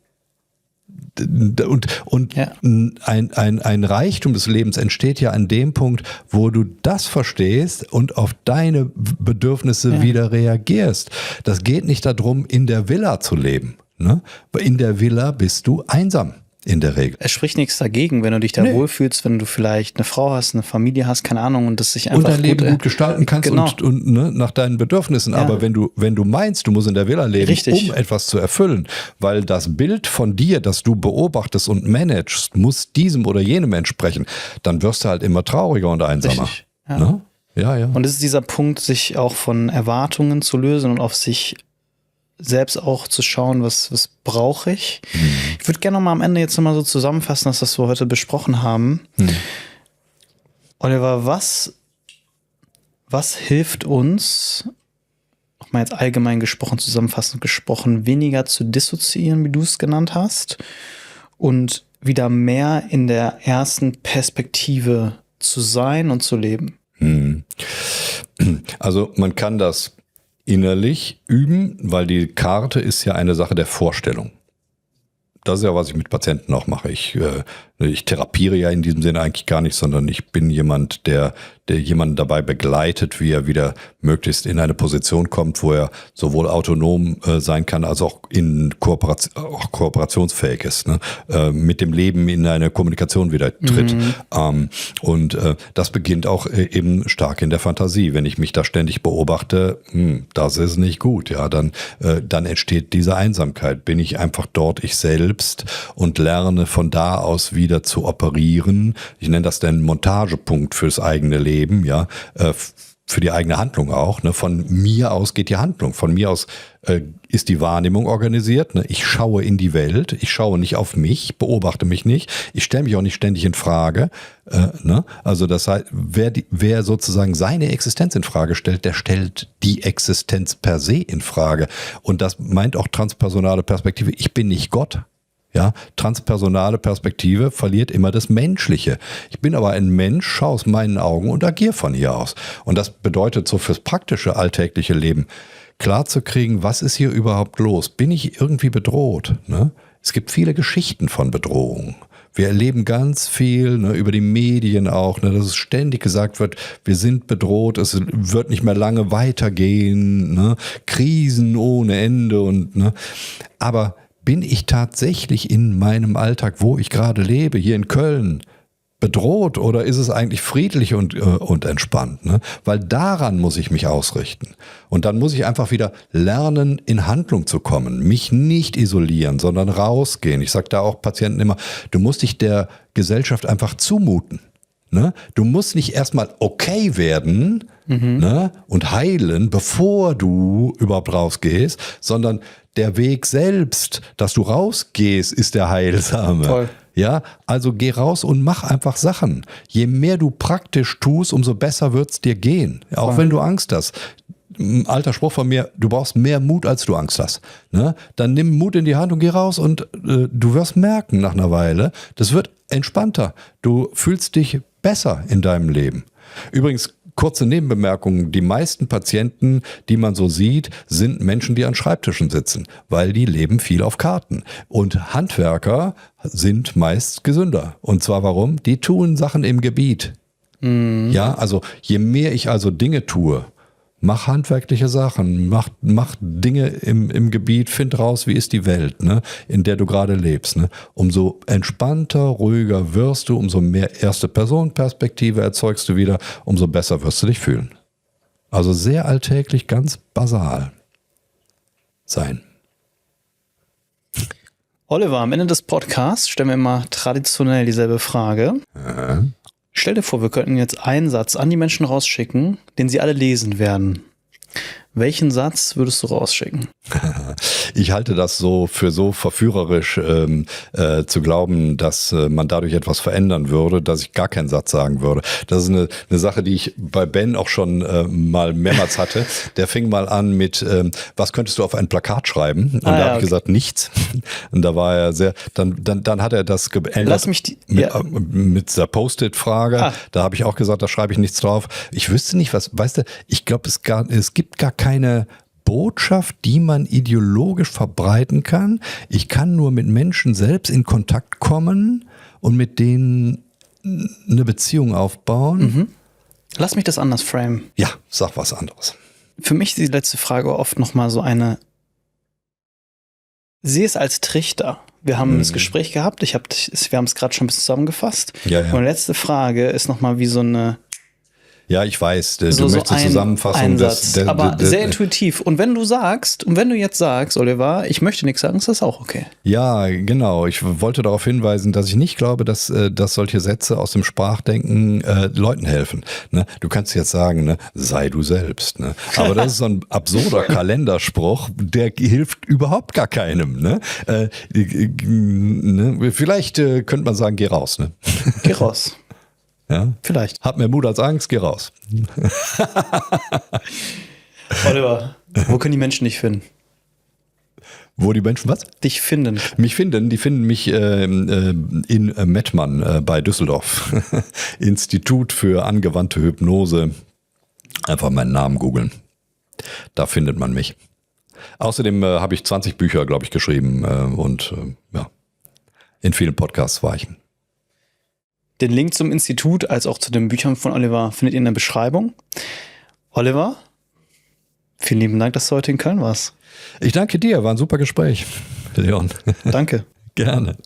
[SPEAKER 1] Und ein Reichtum des Lebens entsteht ja an dem Punkt, wo du das verstehst und auf deine Bedürfnisse wieder reagierst. Das geht nicht darum, in der Villa zu leben. Ne? In der Villa bist du einsam. In der Regel.
[SPEAKER 2] Es spricht nichts dagegen, wenn du dich da wohlfühlst, wenn du vielleicht eine Frau hast, eine Familie hast, keine Ahnung, und das sich einfach
[SPEAKER 1] und dein Leben gut gestalten kannst und ne, nach deinen Bedürfnissen. Ja. Aber wenn du meinst, du musst in der Villa leben, um etwas zu erfüllen, weil das Bild von dir, das du beobachtest und managst, muss diesem oder jenem entsprechen, dann wirst du halt immer trauriger und einsamer.
[SPEAKER 2] Richtig. Ja.
[SPEAKER 1] Ne? Ja.
[SPEAKER 2] Und es ist dieser Punkt, sich auch von Erwartungen zu lösen und auf sich selbst auch zu schauen, was brauche ich. Ich würde gerne noch mal am Ende jetzt noch mal so zusammenfassen, dass das wir heute besprochen haben. Oliver, was hilft uns, nochmal jetzt allgemein gesprochen, zusammenfassend gesprochen, weniger zu dissoziieren, wie du es genannt hast, und wieder mehr in der ersten Perspektive zu sein und zu leben?
[SPEAKER 1] Also man kann das innerlich üben, weil die Karte ist ja eine Sache der Vorstellung. Das ist ja, was ich mit Patienten auch mache. Ich therapiere ja in diesem Sinne eigentlich gar nicht, sondern ich bin jemand, der jemanden dabei begleitet, wie er wieder möglichst in eine Position kommt, wo er sowohl autonom sein kann, als auch kooperationsfähig ist, ne? Mit dem Leben in eine Kommunikation wieder tritt. Und das beginnt auch eben stark in der Fantasie. Wenn ich mich da ständig beobachte, das ist nicht gut, ja, dann entsteht diese Einsamkeit. Bin ich einfach dort ich selbst und lerne von da aus wieder zu operieren. Ich nenne das den Montagepunkt fürs eigene Leben, ja, für die eigene Handlung auch. Ne? Von mir aus geht die Handlung. Von mir aus ist die Wahrnehmung organisiert. Ne? Ich schaue in die Welt. Ich schaue nicht auf mich, beobachte mich nicht. Ich stelle mich auch nicht ständig in Frage. Ne? Also das heißt, wer sozusagen seine Existenz in Frage stellt, der stellt die Existenz per se in Frage. Und das meint auch transpersonale Perspektive. Ich bin nicht Gott. Ja, transpersonale Perspektive verliert immer das Menschliche. Ich bin aber ein Mensch, schaue aus meinen Augen und agiere von hier aus. Und das bedeutet so fürs praktische alltägliche Leben, klar zu kriegen, was ist hier überhaupt los? Bin ich irgendwie bedroht? Ne? Es gibt viele Geschichten von Bedrohung. Wir erleben ganz viel, ne, über die Medien auch, ne, dass es ständig gesagt wird, wir sind bedroht, es wird nicht mehr lange weitergehen, ne, Krisen ohne Ende und ne, aber bin ich tatsächlich in meinem Alltag, wo ich gerade lebe, hier in Köln, bedroht oder ist es eigentlich friedlich und entspannt? Ne? Weil daran muss ich mich ausrichten. Und dann muss ich einfach wieder lernen, in Handlung zu kommen. Mich nicht isolieren, sondern rausgehen. Ich sage da auch Patienten immer, du musst dich der Gesellschaft einfach zumuten. Ne? Du musst nicht erstmal okay werden ne, und heilen, bevor du überhaupt rausgehst, sondern der Weg selbst, dass du rausgehst, ist der heilsame.
[SPEAKER 2] Toll.
[SPEAKER 1] Ja, also geh raus und mach einfach Sachen. Je mehr du praktisch tust, umso besser wird's dir gehen. Auch wenn du Angst hast. ein alter Spruch von mir, du brauchst mehr Mut, als du Angst hast. Ne? Dann nimm Mut in die Hand und geh raus und du wirst merken nach einer Weile, das wird entspannter. Du fühlst dich besser in deinem Leben. Übrigens, kurze Nebenbemerkungen, die meisten Patienten, die man so sieht, sind Menschen, die an Schreibtischen sitzen, weil die leben viel auf Karten. Und Handwerker sind meist gesünder. Und zwar warum? Die tun Sachen im Gebiet. Ja, also je mehr ich also Dinge tue, mach handwerkliche Sachen, mach Dinge im Gebiet, find raus, wie ist die Welt, ne, in der du gerade lebst. Ne? Umso entspannter, ruhiger wirst du, umso mehr Erste-Person-Perspektive erzeugst du wieder, umso besser wirst du dich fühlen. Also sehr alltäglich, ganz basal sein.
[SPEAKER 2] Oliver, am Ende des Podcasts stellen wir immer traditionell dieselbe Frage. Stell dir vor, wir könnten jetzt einen Satz an die Menschen rausschicken, den sie alle lesen werden. Welchen Satz würdest du rausschicken?
[SPEAKER 1] Ich halte das für so verführerisch zu glauben, dass man dadurch etwas verändern würde, dass ich gar keinen Satz sagen würde. Das ist eine Sache, die ich bei Ben auch schon mal mehrmals hatte. Der fing mal an mit, was könntest du auf ein Plakat schreiben? Und da habe ich gesagt, nichts. Und da war er sehr, dann hat er das geändert mit der Post-it-Frage. Da habe ich auch gesagt, da schreibe ich nichts drauf. Ich wüsste nicht, weißt du, ich glaube, es gibt gar keine Botschaft, die man ideologisch verbreiten kann. Ich kann nur mit Menschen selbst in Kontakt kommen und mit denen eine Beziehung aufbauen.
[SPEAKER 2] Mhm. Lass mich das anders framen.
[SPEAKER 1] Ja, sag was anderes.
[SPEAKER 2] Für mich ist die letzte Frage oft nochmal so eine, sehe es als Trichter. Wir haben das Gespräch gehabt, wir haben es gerade schon ein bisschen zusammengefasst.
[SPEAKER 1] Ja.
[SPEAKER 2] Und die letzte Frage ist nochmal wie so eine...
[SPEAKER 1] Ja, ich weiß, du möchtest Zusammenfassung.
[SPEAKER 2] Aber sehr intuitiv. Und wenn du jetzt sagst, Oliver, ich möchte nichts sagen, ist das auch okay.
[SPEAKER 1] Ja, genau. Ich wollte darauf hinweisen, dass ich nicht glaube, dass solche Sätze aus dem Sprachdenken Leuten helfen. Ne? Du kannst jetzt sagen, ne, sei du selbst. Ne? Aber das ist so ein absurder Kalenderspruch, der hilft überhaupt gar keinem. Ne? Vielleicht könnte man sagen, geh raus. Ne?
[SPEAKER 2] Geh raus.
[SPEAKER 1] Ja?
[SPEAKER 2] Vielleicht.
[SPEAKER 1] Hab mehr Mut als Angst, geh raus.
[SPEAKER 2] Oliver, wo können die Menschen dich finden?
[SPEAKER 1] Wo die Menschen was?
[SPEAKER 2] Dich finden.
[SPEAKER 1] Die finden mich in Mettmann bei Düsseldorf. Institut für angewandte Hypnose. Einfach meinen Namen googeln. Da findet man mich. Außerdem habe ich 20 Bücher, glaube ich, geschrieben und in vielen Podcasts war ich.
[SPEAKER 2] Den Link zum Institut als auch zu den Büchern von Oliver findet ihr in der Beschreibung. Oliver, vielen lieben Dank, dass du heute in Köln warst.
[SPEAKER 1] Ich danke dir, war ein super Gespräch, Leon.
[SPEAKER 2] Danke.
[SPEAKER 1] Gerne.